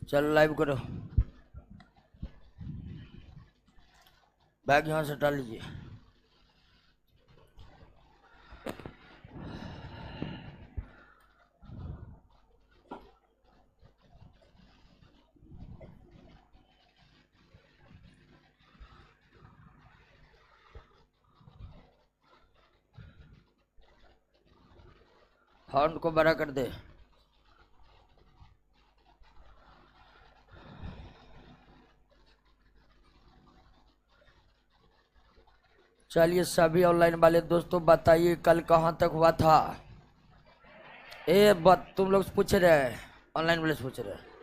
चलो लाइव करो। बैग यहाँ से हटा लीजिए। फॉन्ट को बड़ा कर दे। चलिए सभी ऑनलाइन वाले दोस्तों बताइए कल कहाँ तक हुआ था। तुम लोग पूछ रहे हैं, ऑनलाइन वाले पूछ रहे हैं।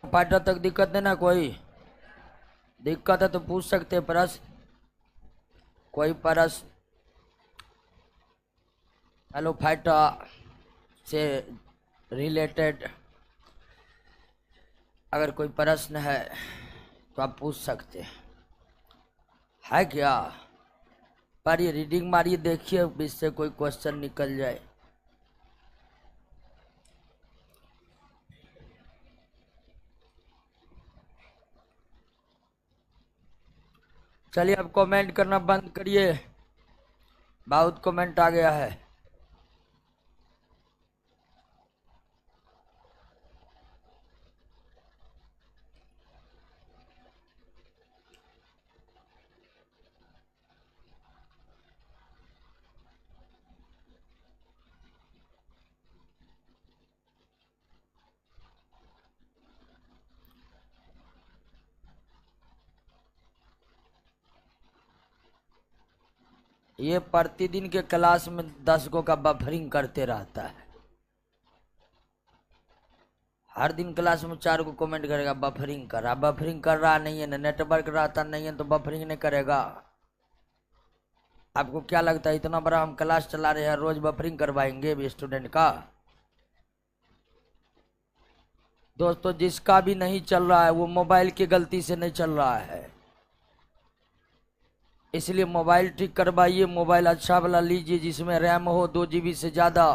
पार्टा तक दिक्कत नहीं ना, कोई दिक्कत है तो पूछ सकते हैं प्रश्न, कोई प्रश्न हेलो फाइटा से रिलेटेड अगर कोई प्रश्न है तो आप पूछ सकते है क्या। पर ये रीडिंग मारिए, देखिए इससे कोई क्वेश्चन निकल जाए। चलिए अब कमेंट करना बंद करिए, बहुत कमेंट आ गया है। ये प्रतिदिन के क्लास में 10 गो का बफरिंग करते रहता है। हर दिन क्लास में 4 को कमेंट करेगा बफरिंग कर रहा, बफरिंग कर रहा नहीं है ना, नेटवर्क रहता नहीं है तो बफरिंग नहीं करेगा। आपको क्या लगता है इतना बड़ा हम क्लास चला रहे हैं, रोज बफरिंग करवाएंगे भी स्टूडेंट का। दोस्तों जिसका भी नहीं चल रहा है वो मोबाइल की गलती से नहीं चल रहा है, इसलिए मोबाइल ठीक करवाइए। मोबाइल अच्छा वाला लीजिए जिसमें रैम हो 2 GB से ज्यादा।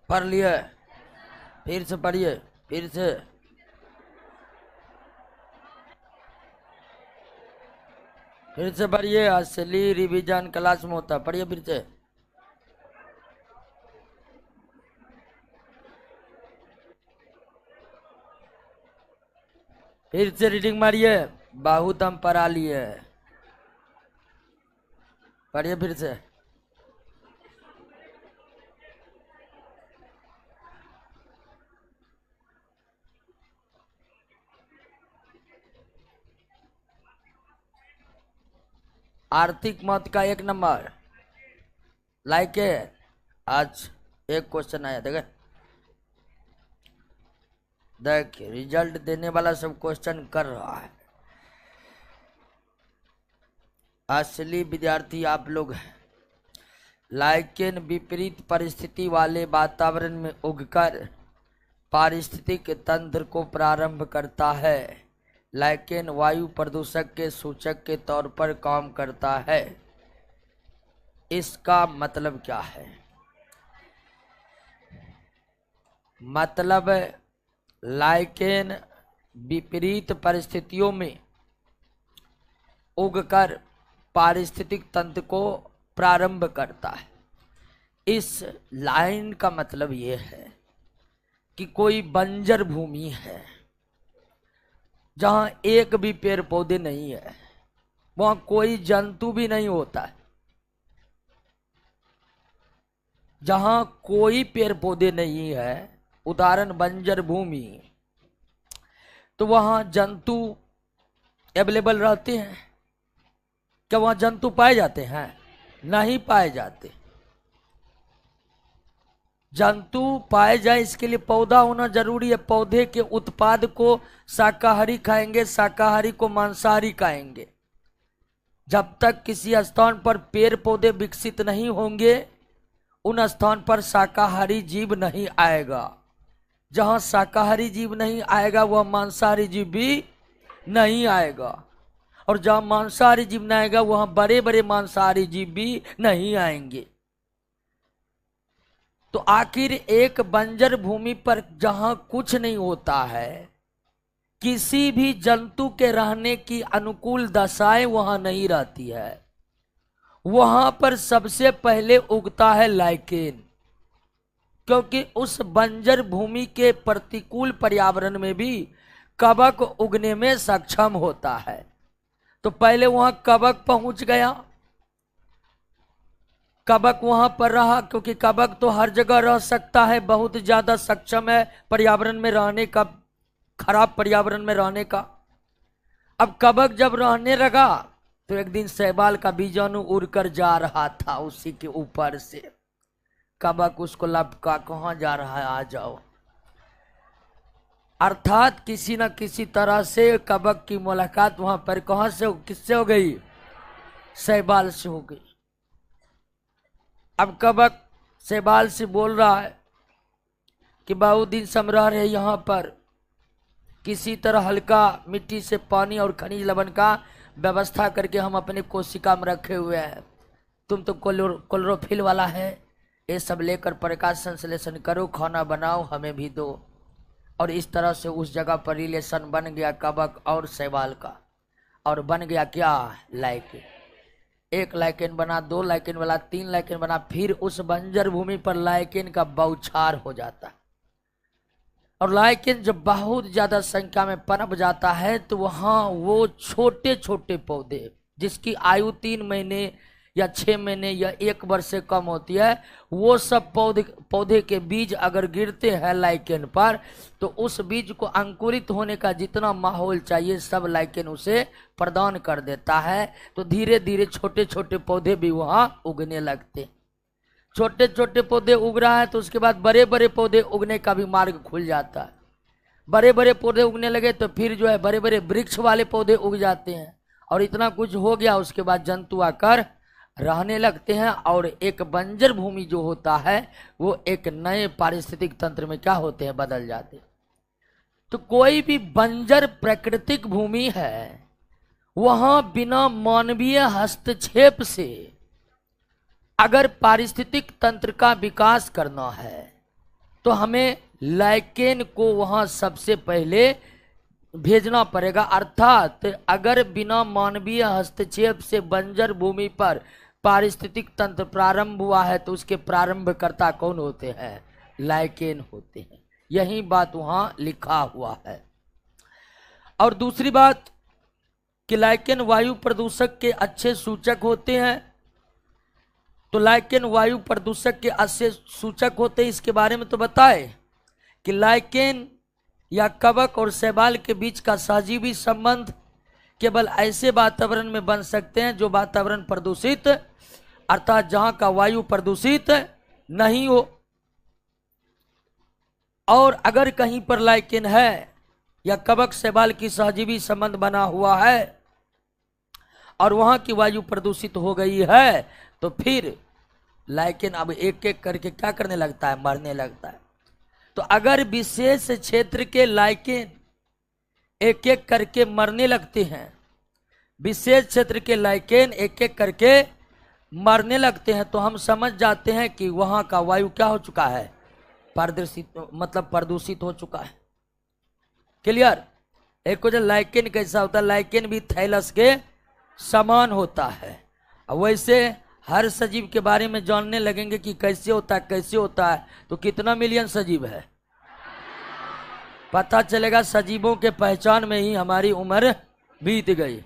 पढ़ लिए? फिर से पढ़िए, फिर से। फिर से पढ़िए, असली रिवीजन क्लास में होता है, पढ़िए फिर से। फिर से रीडिंग मारिए, बहुत हम पढ़ा लिए। पढ़िए फिर से। आर्थिक मत का 1 नंबर लाइक है। आज एक क्वेश्चन आया, देख रिजल्ट देने वाला सब क्वेश्चन कर रहा है। असली विद्यार्थी आप लोग हैं। लाइकेन विपरीत परिस्थिति वाले वातावरण में उगकर पारिस्थितिक तंत्र को प्रारंभ करता है। लाइकेन वायु प्रदूषक के सूचक के तौर पर काम करता है। इसका मतलब क्या है? मतलब लाइकेन विपरीत परिस्थितियों में उगकर पारिस्थितिक तंत्र को प्रारंभ करता है। इस लाइन का मतलब यह है कि कोई बंजर भूमि है जहां एक भी पेड़ पौधे नहीं है, वहां कोई जंतु भी नहीं होता है। जहां कोई पेड़ पौधे नहीं है, उदाहरण बंजर भूमि, तो वहां जंतु अवेलेबल रहते हैं? क्या वहां जंतु पाए जाते हैं? नहीं पाए जाते। जंतु पाए जाए इसके लिए पौधा होना जरूरी है। पौधे के उत्पाद को शाकाहारी खाएंगे, शाकाहारी को मांसाहारी खाएंगे। जब तक किसी स्थान पर पेड़ पौधे विकसित नहीं होंगे, उन स्थान पर शाकाहारी जीव नहीं आएगा। जहां शाकाहारी जीव नहीं आएगा, वह मांसाहारी जीव भी नहीं आएगा। और जहां मांसाहारी जीव नहीं आएगा, वहां बड़े बड़े मांसाहारी जीव भी नहीं आएंगे। तो आखिर एक बंजर भूमि पर जहां कुछ नहीं होता है, किसी भी जंतु के रहने की अनुकूल दशाएं वहां नहीं रहती है, वहां पर सबसे पहले उगता है लाइकेन। क्योंकि उस बंजर भूमि के प्रतिकूल पर्यावरण में भी कवक उगने में सक्षम होता है। तो पहले वहां कवक पहुंच गया, कवक वहां पर रहा, क्योंकि कवक तो हर जगह रह सकता है, बहुत ज्यादा सक्षम है पर्यावरण में रहने का, खराब पर्यावरण में रहने का। अब कवक जब रहने लगा, तो एक दिन शैवाल का बीजाणु उड़कर जा रहा था उसी के ऊपर से। कवक उसको लपका, कहां जा रहा है, आ जाओ। अर्थात किसी न किसी तरह से कवक की मुलाकात वहां पर कहां से, किससे हो गई? शैवाल से हो गई। अब कवक शैवाल से बोल रहा है कि बहुत दिन से हम रह रहे यहाँ पर, किसी तरह हल्का मिट्टी से पानी और खनिज लवण का व्यवस्था करके हम अपने कोशिका में रखे हुए हैं। तुम तो क्लोरोफिल वाला है, ये सब लेकर प्रकाश संश्लेषण करो, खाना बनाओ, हमें भी दो। और इस तरह से उस जगह पर रिलेशन बन गया कवक और शैवाल का, और बन गया क्या? लाइकेन। 1 लाइकेन बना, 2 लाइकेन बना, 3 लाइकेन बना। फिर उस बंजर भूमि पर लाइकेन का बौछार हो जाता है। और लाइकेन जब बहुत ज्यादा संख्या में पनप जाता है, तो वहां वो छोटे छोटे पौधे जिसकी आयु 3 महीने या 6 महीने या 1 वर्ष से कम होती है, वो सब पौधे के बीज अगर गिरते हैं लाइकेन पर, तो उस बीज को अंकुरित होने का जितना माहौल चाहिए सब लाइकेन उसे प्रदान कर देता है। तो धीरे धीरे छोटे छोटे पौधे भी वहां उगने लगते। छोटे छोटे पौधे उग रहा है, तो उसके बाद बड़े बड़े पौधे उगने का भी मार्ग खुल जाता है। बड़े बड़े पौधे उगने लगे तो फिर जो है बड़े बड़े वृक्ष वाले पौधे उग जाते हैं। और इतना कुछ हो गया, उसके बाद जंतु आकर रहने लगते हैं। और एक बंजर भूमि जो होता है, वो एक नए पारिस्थितिक तंत्र में क्या होते हैं? बदल जाते। तो कोई भी बंजर प्राकृतिक भूमि है, वहां बिना मानवीय हस्तक्षेप से अगर पारिस्थितिक तंत्र का विकास करना है, तो हमें लाइकेन को वहां सबसे पहले भेजना पड़ेगा। अर्थात अगर बिना मानवीय हस्तक्षेप से बंजर भूमि पर पारिस्थितिक तंत्र प्रारंभ हुआ है तो उसके प्रारंभकर्ता कौन होते हैं? लाइकेन होते हैं। यही बात वहां लिखा हुआ है। और दूसरी बात कि लाइकेन वायु प्रदूषक के अच्छे सूचक होते हैं। तो लाइकेन वायु प्रदूषक के अच्छे सूचक होते हैं, इसके बारे में तो बताए कि लाइकेन या कवक और शैवाल के बीच का सहजीवी संबंध केवल ऐसे वातावरण में बन सकते हैं जो वातावरण प्रदूषित, अर्थात जहां का वायु प्रदूषित नहीं हो। और अगर कहीं पर लाइकेन है या कवक शैवाल की सहजीवी संबंध बना हुआ है और वहां की वायु प्रदूषित हो गई है तो फिर लाइकेन अब एक एक करके क्या करने लगता है? मरने लगता है। तो अगर विशेष क्षेत्र के लाइकेन एक एक करके मरने लगते हैं, विशेष क्षेत्र के लाइकेन एक एक करके मरने लगते हैं, तो हम समझ जाते हैं कि वहां का वायु क्या हो चुका है? प्रदूषित हो चुका है। क्लियर? एक को जो लाइकेन कैसा होता है, लाइकेन भी थैलस के समान होता है। वैसे हर सजीव के बारे में जानने लगेंगे कि कैसे होता है कैसे होता है, तो कितना मिलियन सजीव है पता चलेगा। सजीवों के पहचान में ही हमारी उम्र बीत गई।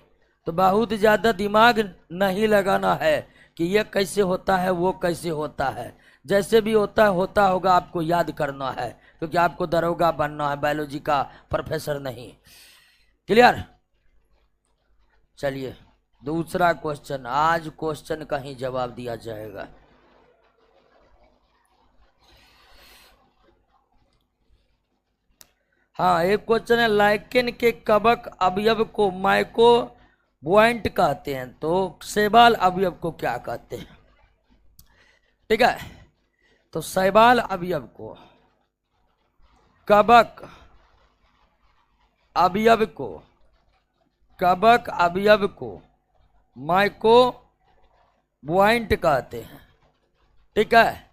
तो बहुत ज्यादा दिमाग नहीं लगाना है कि यह कैसे होता है वो कैसे होता है। जैसे भी होता होगा, आपको याद करना है, क्योंकि आपको दरोगा बनना है, बायोलॉजी का प्रोफेसर नहीं। क्लियर? चलिए दूसरा क्वेश्चन, आज क्वेश्चन का ही जवाब दिया जाएगा। हाँ, एक क्वेश्चन है, लाइकेन के कवक अवयव को माइकोबॉयंट कहते हैं, तो शैवाल अवयव को क्या कहते हैं? ठीक है, तो शैवाल अवयव को, कवक अवयव को माइकोबॉयंट कहते हैं। ठीक है,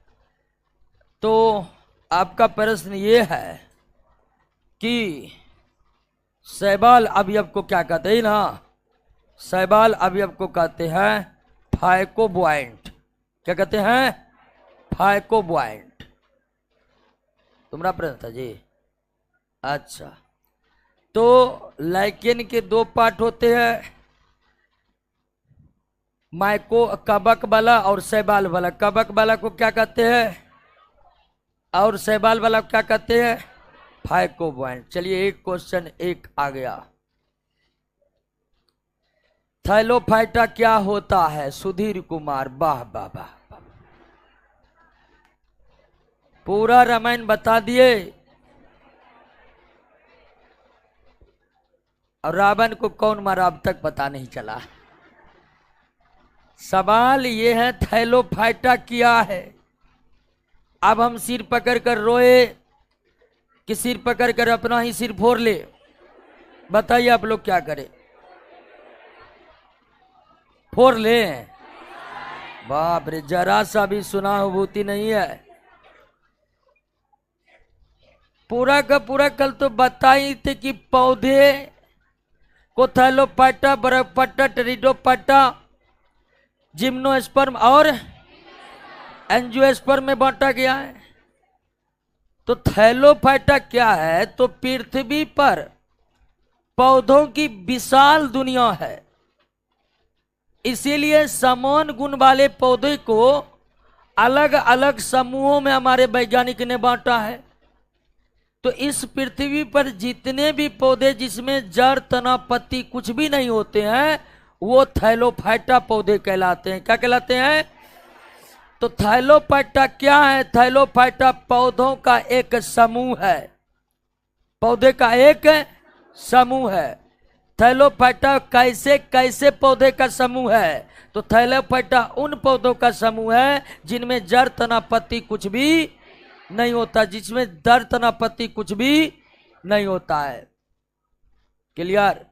तो आपका प्रश्न ये है कि शैवाल अवयव को क्या कहते हैं ना? शैवाल अवयव को कहते हैं फाइकोबॉयंट। क्या कहते हैं? फाइकोबॉयंट। तुम्हारा प्रश्न था जी? अच्छा, तो लाइकेन के दो पार्ट होते हैं, कवक वाला और शैवाल वाला। कवक वाला को क्या कहते हैं और शैवाल वाला को क्या कहते हैं? फाइकोबॉयंट। चलिए एक क्वेश्चन एक आ गया, थैलोफाइटा क्या होता है? सुधीर कुमार, वाह वाह वाह, पूरा रामायण बता दिए। और रावण को कौन मारा अब तक पता नहीं चला। सवाल ये है थैलोफाइटा क्या है। अब हम सिर पकड़ कर रोए कि सिर पकड़ कर अपना ही सिर फोड़ ले? बताइए आप लोग क्या करें? फोड़ ले? बाप रे, जरा सा भी सुनानुभूति नहीं है। पूरा का पूरा कल तो बताई थे कि पौधे को थैलोफाइटा, बरफाइटा, टेरिडोफाइटा, जिम्नोस्पर्म और एंजियोस्पर्म में बांटा गया है। तो थैलोफाइटा क्या है? तो पृथ्वी पर पौधों की विशाल दुनिया है, इसीलिए समान गुण वाले पौधे को अलग अलग समूहों में हमारे वैज्ञानिक ने बांटा है। तो इस पृथ्वी पर जितने भी पौधे जिसमें जड़, तना, पत्ती कुछ भी नहीं होते हैं वो थैलोफाइटा पौधे कहलाते हैं। क्या कहलाते हैं? तो थैलोफाइटा क्या है? थैलोफाइटा पौधों का एक समूह है, पौधे का एक समूह है। थैलोफाइटा कैसे कैसे पौधे का समूह है? तो थैलोफाइटा उन पौधों का समूह है जिनमें जड़, तना, पत्ती कुछ भी नहीं होता, जिसमें जड़, तना, पत्ती कुछ भी नहीं होता है। क्लियर?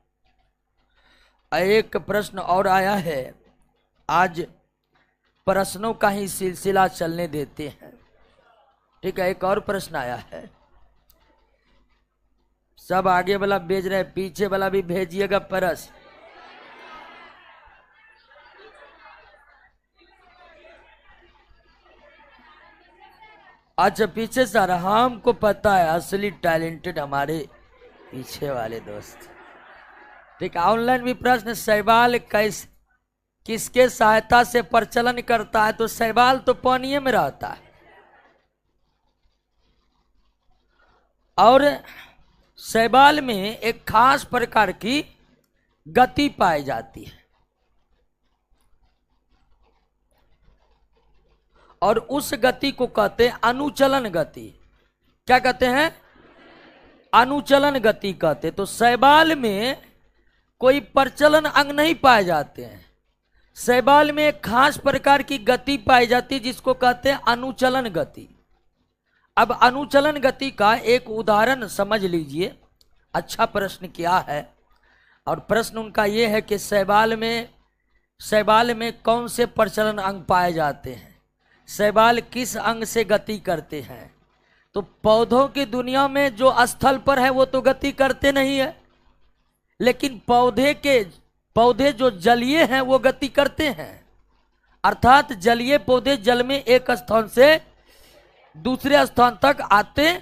एक प्रश्न और आया है, आज प्रश्नों का ही सिलसिला चलने देते हैं। ठीक है, एक और प्रश्न आया है। सब आगे वाला भेज रहे हैं, पीछे वाला भी भेजिएगा प्रश्न। अच्छा, पीछे सर, हमको पता है असली टैलेंटेड हमारे पीछे वाले दोस्त। ठीक है, ऑनलाइन भी प्रश्न, शैवाल कैसे किसके सहायता से प्रचलन करता है? तो शैवाल तो पानी में रहता है और शैवाल में एक खास प्रकार की गति पाई जाती है और उस गति को कहते हैं अनुचलन गति। क्या कहते हैं? अनुचलन गति कहते हैं। तो शैवाल में कोई प्रचलन अंग नहीं पाए जाते हैं, शैवाल में एक खास प्रकार की गति पाई जाती है जिसको कहते हैं अनुचलन गति। अब अनुचलन गति का एक उदाहरण समझ लीजिए। अच्छा प्रश्न किया है, और प्रश्न उनका यह है कि शैवाल में कौन से प्रचलन अंग पाए जाते हैं, शैवाल किस अंग से गति करते हैं? तो पौधों की दुनिया में जो स्थल पर है वो तो गति करते नहीं है, लेकिन पौधे जो जलीय हैं वो गति करते हैं। अर्थात जलीय पौधे जल में एक स्थान से दूसरे स्थान तक आते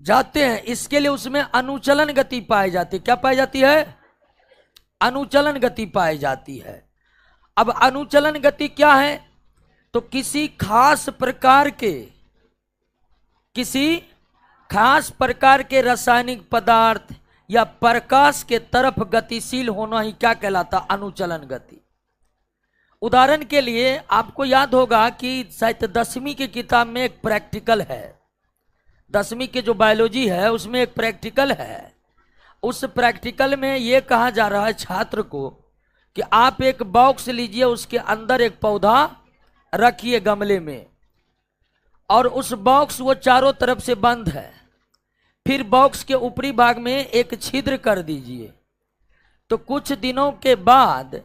जाते हैं, इसके लिए उसमें अनुचलन गति पाई जाती है। क्या पाई जाती है? अनुचलन गति पाई जाती है। अब अनुचलन गति क्या है? तो किसी खास प्रकार के रासायनिक पदार्थ या प्रकाश के तरफ गतिशील होना ही क्या कहलाता? अनुचलन गति। उदाहरण के लिए आपको याद होगा कि शायद 10वीं की किताब में एक प्रैक्टिकल है, 10वीं के जो बायोलॉजी है उसमें एक प्रैक्टिकल है। उस प्रैक्टिकल में यह कहा जा रहा है छात्र को कि आप एक बॉक्स लीजिए, उसके अंदर एक पौधा रखिए गमले में, और उस बॉक्स वो चारों तरफ से बंद है। फिर बॉक्स के ऊपरी भाग में एक छिद्र कर दीजिए। तो कुछ दिनों के बाद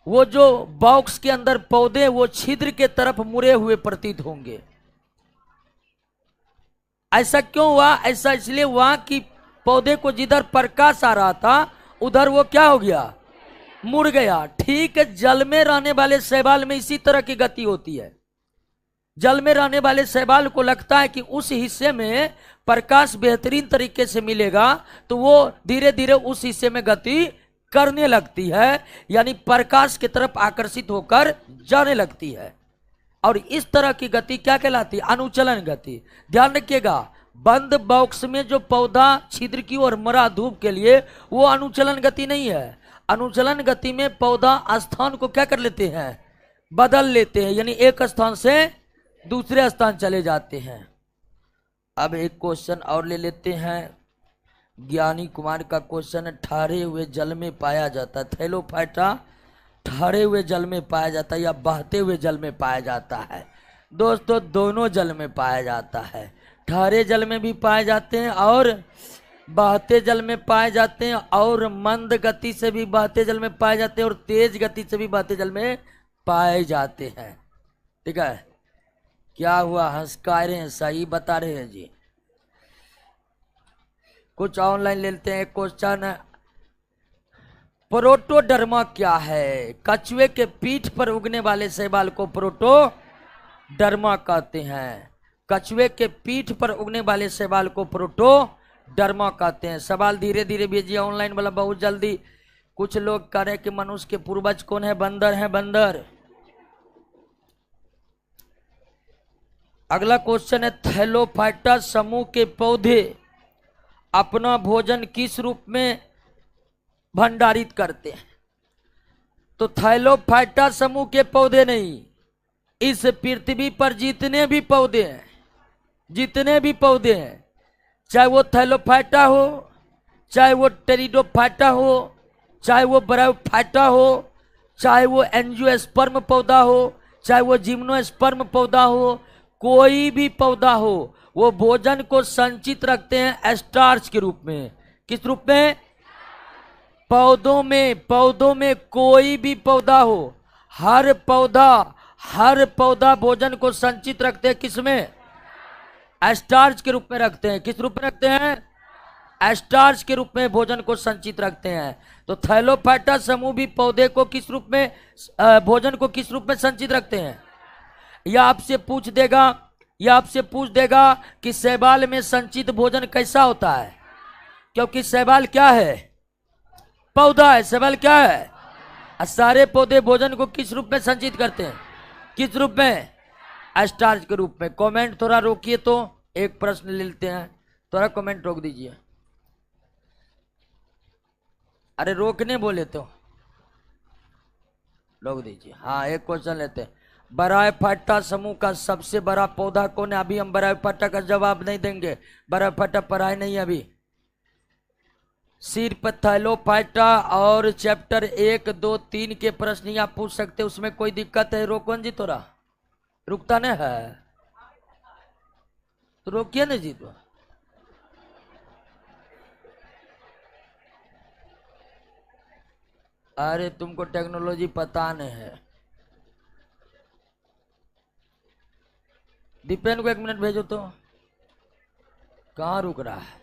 वो जो बॉक्स के अंदर पौधे वो छिद्र के तरफ मुड़े हुए प्रतीत होंगे। ऐसा क्यों हुआ? ऐसा इसलिए हुआ कि पौधे को जिधर प्रकाश आ रहा था उधर वो क्या हो गया? मुड़ गया। ठीक है, जल में रहने वाले शैवाल में इसी तरह की गति होती है। जल में रहने वाले शैवाल को लगता है कि उस हिस्से में प्रकाश बेहतरीन तरीके से मिलेगा, तो वो धीरे धीरे उस हिस्से में गति करने लगती है, यानी प्रकाश की तरफ आकर्षित होकर जाने लगती है। और इस तरह की गति क्या कहलाती है? अनुचलन गति। ध्यान रखिएगा, बंद बॉक्स में जो पौधा छिद्र की ओर मरा धूप के लिए, वो अनुचलन गति नहीं है। अनुचलन गति में पौधा स्थान को क्या कर लेते हैं? बदल लेते हैं, यानी एक स्थान से दूसरे स्थान चले जाते हैं। अब एक क्वेश्चन और ले लेते हैं। ज्ञानी कुमार का क्वेश्चन है, ठहरे हुए जल में पाया जाता है। थैलोफाइटा ठहरे हुए जल में पाया जाता है या बहते हुए जल में पाया जाता है? दोस्तों, दोनों जल में पाया जाता है। ठहरे जल में भी पाए जाते हैं और बहते जल में पाए जाते हैं, और मंद गति से भी बहते जल में पाए जाते हैं और तेज गति से भी बहते जल में पाए जाते हैं। ठीक है, क्या हुआ? हंसका रहे हैं, सही बता रहे हैं जी। कुछ ऑनलाइन लेते हैं। क्वेश्चन, प्रोटोडर्मा क्या है? कछुए के पीठ पर उगने वाले शैवाल को प्रोटोडर्मा कहते हैं। कछुए के पीठ पर उगने वाले शैवाल को प्रोटोडर्मा कहते हैं। सवाल धीरे धीरे भेजिए ऑनलाइन वाला, बहुत जल्दी। कुछ लोग कह रहे हैं कि मनुष्य के पूर्वज कौन है? बंदर है, बंदर। अगला क्वेश्चन है, थैलोफाइटा समूह के पौधे अपना भोजन किस रूप में भंडारित करते हैं? तो थैलोफाइटा समूह के पौधे नहीं, इस पृथ्वी पर जितने भी पौधे हैं, चाहे वो थैलोफाइटा हो, चाहे वो टेरिडोफाइटा हो, चाहे वो ब्रायोफाइटा हो, चाहे वो एंजियोस्पर्म पौधा हो, चाहे वो जिम्नोस्पर्म पौधा हो, कोई भी पौधा हो, वो भोजन को संचित रखते हैं स्टार्च के रूप में। किस रूप में? पौधों में कोई भी पौधा हो, हर पौधा भोजन को संचित रखते हैं किसमें? स्टार्च के रूप में रखते हैं। किस रूप में रखते हैं? स्टार्च के रूप में भोजन को संचित रखते हैं। तो थैलोफाइटा समूह भी पौधे को किस रूप में, भोजन को किस रूप में संचित रखते हैं? यह आपसे पूछ देगा कि शैवाल में संचित भोजन कैसा होता है, क्योंकि शैवाल क्या है? पौधा है। शैवाल क्या है? सारे पौधे भोजन को किस रूप में संचित करते हैं? किस रूप में? स्टार्च के रूप में। कमेंट थोड़ा रोकिए, तो एक प्रश्न ले लेते हैं। थोड़ा कमेंट रोक दीजिए। अरे रोकने बोले तो रोक दीजिए। हाँ, एक क्वेश्चन लेते हैं। ब्रायोफाइटा समूह का सबसे बड़ा पौधा कौन है? अभी हम ब्रायोफाइटा का जवाब नहीं देंगे, ब्रायोफाइटा पढ़ाई नहीं है अभी। सिर्फ थैलोफाइटा और चैप्टर 1, 2, 3 के प्रश्न आप पूछ सकते, उसमें कोई दिक्कत है? रोकन जी तोरा रुकता नहीं है तो रोकिए ना जी। तो अरे तुमको टेक्नोलॉजी पता नहीं है। दीपेन को 1 मिनट भेजो तो। कहाँ रुक रहा है?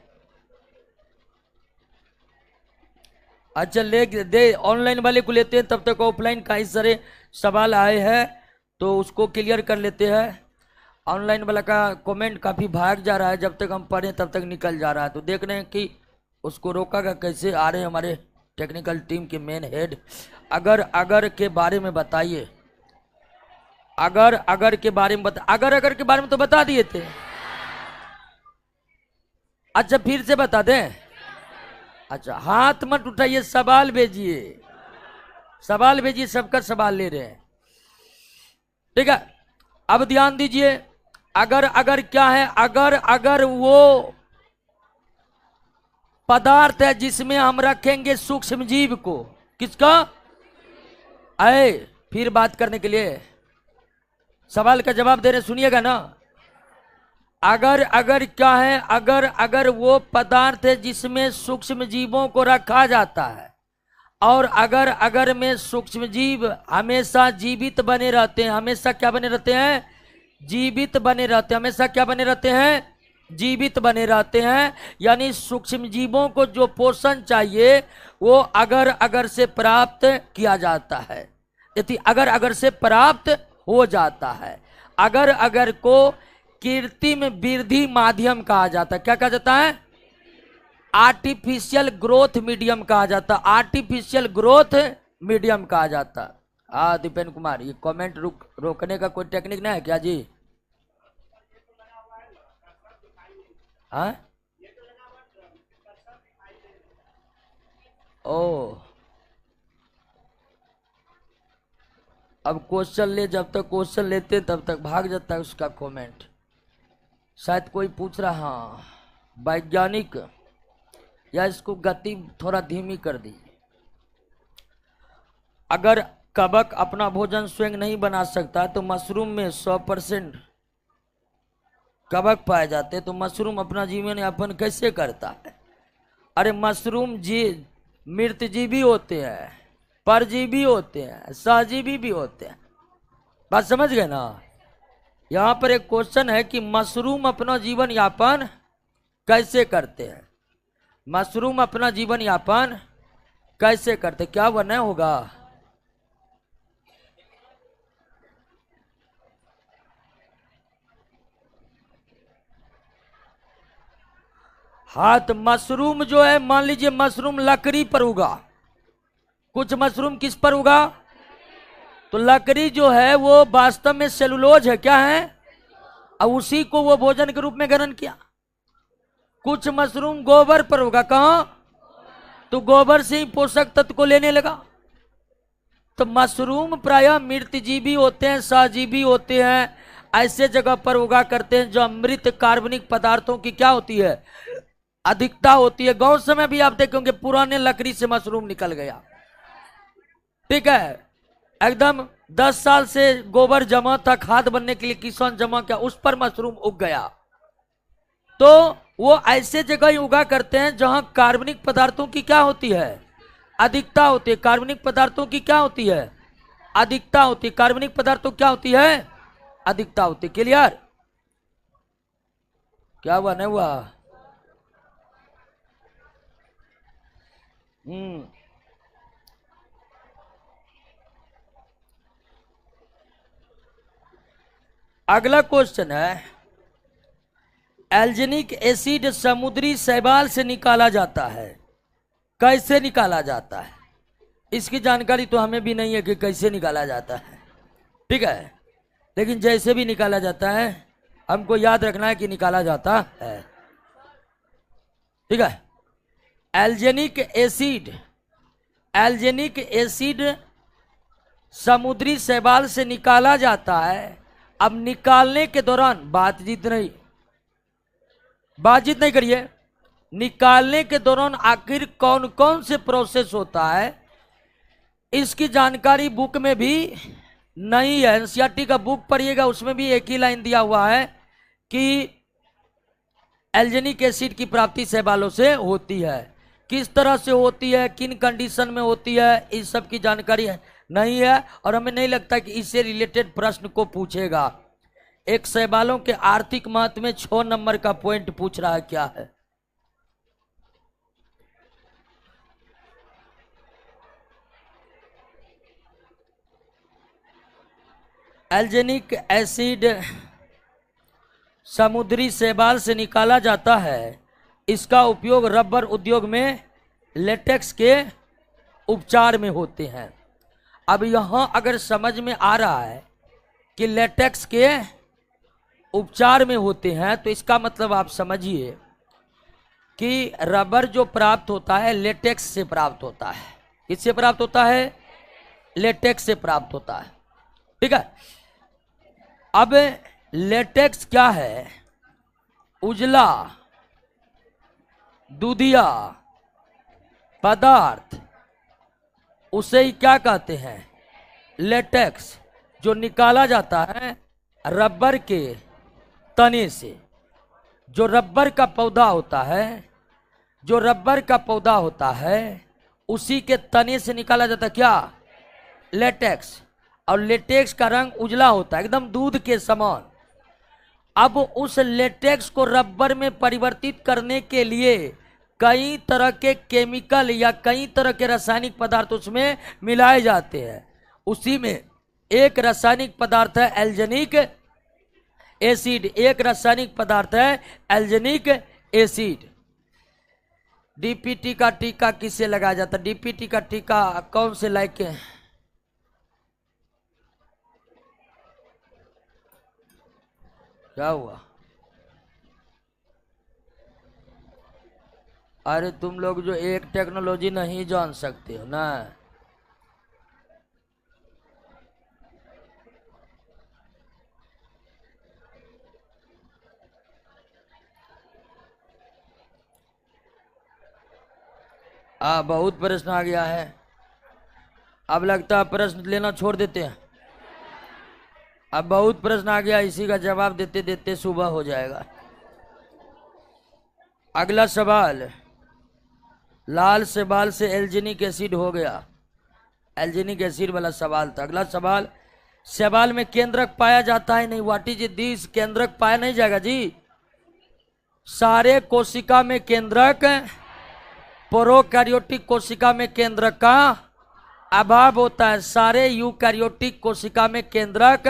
अच्छा ले दे, ऑनलाइन वाले को लेते हैं, तब तक ऑफलाइन कई सारे सवाल आए हैं तो उसको क्लियर कर लेते हैं। ऑनलाइन वाला का कमेंट काफ़ी भाग जा रहा है, जब तक हम पढ़ें तब तक निकल जा रहा है। तो देख रहे हैं कि उसको रोका कैसे। आ रहे हैं हमारे टेक्निकल टीम के मेन हेड। अगर के बारे में बताइए। अगर के बारे में अगर के बारे में तो बता दिए थे। अच्छा फिर से बता दें? अच्छा हाथ मत उठाइए, सवाल भेजिए, सवाल भेजिए, सबका सवाल ले रहे हैं। ठीक है, अब ध्यान दीजिए। अगर क्या है? अगर वो पदार्थ है जिसमें हम रखेंगे सूक्ष्म जीव को। किसका? आए फिर बात करने के लिए सवाल का जवाब दे रहे, सुनिएगा ना। अगर क्या है? अगर वो पदार्थ है जिसमें सूक्ष्म जीवों को रखा जाता है, और अगर में सूक्ष्म जीव हमेशा जीवित बने रहते हैं। हमेशा क्या बने रहते हैं? जीवित बने रहते हैं। हमेशा क्या बने रहते हैं? जीवित बने रहते हैं। यानी सूक्ष्म जीवों को जो पोषण चाहिए वो अगर से प्राप्त किया जाता है। यदि अगर से प्राप्त हो जाता है। अगर को कृत्रिम वृद्धि माध्यम कहा जाता है। क्या कहा जाता है? आर्टिफिशियल ग्रोथ मीडियम कहा जाता। आर्टिफिशियल ग्रोथ मीडियम कहा जाता। हाँ दीपेन कुमार, ये कमेंट रोकने का कोई टेक्निक नहीं है क्या जी? हाँ ओ, अब क्वेश्चन ले, जब तक क्वेश्चन लेते तब तक भाग जाता है उसका कमेंट। शायद कोई पूछ रहा, हाँ वैज्ञानिक, या इसको गति थोड़ा धीमी कर दीजिए। अगर कवक अपना भोजन स्वयं नहीं बना सकता तो मशरूम में 100% कवक पाए जाते हैं, तो मशरूम अपना जीवन यापन कैसे करता है? अरे मशरूम मृत जीवी होते हैं, परजीवी होते हैं, सहजीवी भी होते हैं। बात समझ गए ना? यहाँ पर एक क्वेश्चन है कि मशरूम अपना जीवन यापन कैसे करते हैं? मशरूम अपना जीवन यापन कैसे करते? क्या वह नहीं होगा? हाँ, तो मशरूम जो है, मान लीजिए मशरूम लकड़ी पर उगा, कुछ मशरूम किस पर उगा? तो लकड़ी जो है वो वास्तव में सेलुलोज है, क्या है? और उसी को वो भोजन के रूप में ग्रहण किया। कुछ मशरूम गोबर पर उगा, कहां? तो गोबर से ही पोषक तत्व को लेने लगा। तो मशरूम प्रायः मृतजीवी होते हैं, सहजीवी होते हैं, ऐसे जगह पर उगा करते हैं जो मृत कार्बनिक पदार्थों की क्या होती है? अधिकता होती है। गांव समय भी आप देखेंगे पुराने लकड़ी से मशरूम निकल गया। ठीक है, एकदम 10 साल से गोबर जमा था, खाद बनने के लिए किसान जमा किया, उस पर मशरूम उग गया। तो वो ऐसे जगह ही उगा करते हैं जहां कार्बनिक पदार्थों की क्या होती है? अधिकता होती है। कार्बनिक पदार्थों की क्या होती है? अधिकता होती है। कार्बनिक पदार्थों क्या होती है? अधिकता होती है। क्लियर? क्या हुआ नहीं हुआ? अगला क्वेश्चन है, एल्जिनिक एसिड समुद्री शैवाल से निकाला जाता है, कैसे निकाला जाता है? इसकी जानकारी तो हमें भी नहीं है कि कैसे निकाला जाता है, ठीक है, लेकिन जैसे भी निकाला जाता है हमको याद रखना है कि निकाला जाता है, ठीक है। एल्जिनिक एसिड समुद्री शैवाल से निकाला जाता है। अब निकालने के दौरान बातचीत नहीं करिए, निकालने के दौरान आखिर कौन कौन से प्रोसेस होता है इसकी जानकारी बुक में भी नहीं है। एनसीईआरटी का बुक पढ़िएगा, उसमें भी एक ही लाइन दिया हुआ है कि एल्जिनिक एसिड की प्राप्ति शैवालों से होती है, किस तरह से होती है, किन कंडीशन में होती है, इस सब की जानकारी नहीं है और हमें नहीं लगता कि इससे रिलेटेड प्रश्न को पूछेगा। एक शैवालों के आर्थिक महत्व में 6 नंबर का पॉइंट पूछ रहा है, क्या है? एल्जिनिक एसिड समुद्री शैवाल से निकाला जाता है। इसका उपयोग रबर उद्योग में लेटेक्स के उपचार में होते हैं। अब यहां अगर समझ में आ रहा है कि लेटेक्स के उपचार में होते हैं तो इसका मतलब आप समझिए कि रबर जो प्राप्त होता है लेटेक्स से प्राप्त होता है। किससे प्राप्त होता है? लेटेक्स से प्राप्त होता है, ठीक है। अब लेटेक्स क्या है? उजला दूधिया पदार्थ, उसे ही क्या कहते हैं? लेटेक्स, जो निकाला जाता है रबर के तने से। जो रबर का पौधा होता है, उसी के तने से निकाला जाता है क्या? लेटेक्स। और लेटेक्स का रंग उजला होता है, एकदम दूध के समान। अब उस लेटेक्स को रबर में परिवर्तित करने के लिए कई तरह के केमिकल या कई तरह के रासायनिक पदार्थ उसमें मिलाए जाते हैं। उसी में एक रासायनिक पदार्थ है एल्जिनिक एसिड। डीपीटी का टीका किससे लगाया जाता है? डीपीटी का टीका कौन से लाइक है? क्या हुआ? अरे तुम लोग जो एक टेक्नोलॉजी नहीं जान सकते हो ना, बहुत प्रश्न आ गया है। अब लगता है प्रश्न लेना छोड़ देते हैं। अब बहुत प्रश्न आ गया, इसी का जवाब देते देते सुबह हो जाएगा। अगला सवाल, लाल शैवाल से एल्जिनिक एसिड हो गया, एल्जिनिक एसिड वाला सवाल था। अगला सवाल, शैवाल में केंद्रक पाया जाता है नहीं? What is this? केंद्रक पाया नहीं जाएगा जी। सारे कोशिका में केंद्रक, प्रोकैरियोटिक कोशिका में केंद्रक का अभाव होता है। सारे यूकैरियोटिक कोशिका में केंद्रक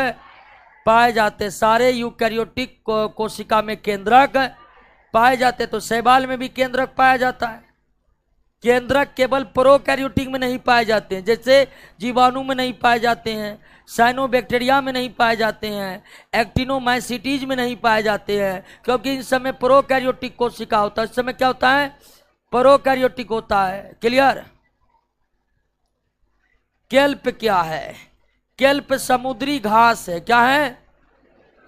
पाए जाते, सारे यूकैरियोटिक कोशिका में केंद्रक पाए जाते, तो शैवाल में भी केंद्रक पाया जाता है। केंद्रक केवल प्रोकैरियोटिक में नहीं पाए जाते हैं, जैसे जीवाणु में नहीं पाए जाते हैं, साइनोबैक्टीरिया में नहीं पाए जाते हैं, एक्टिनोमाइसीटीज में नहीं पाए जाते हैं, क्योंकि इन समय प्रोकैरियोटिक कोशिका होता है। इस समय क्या होता है? प्रोकैरियोटिक होता है। क्लियर? केल्प क्या है? केल्प समुद्री घास है। क्या है?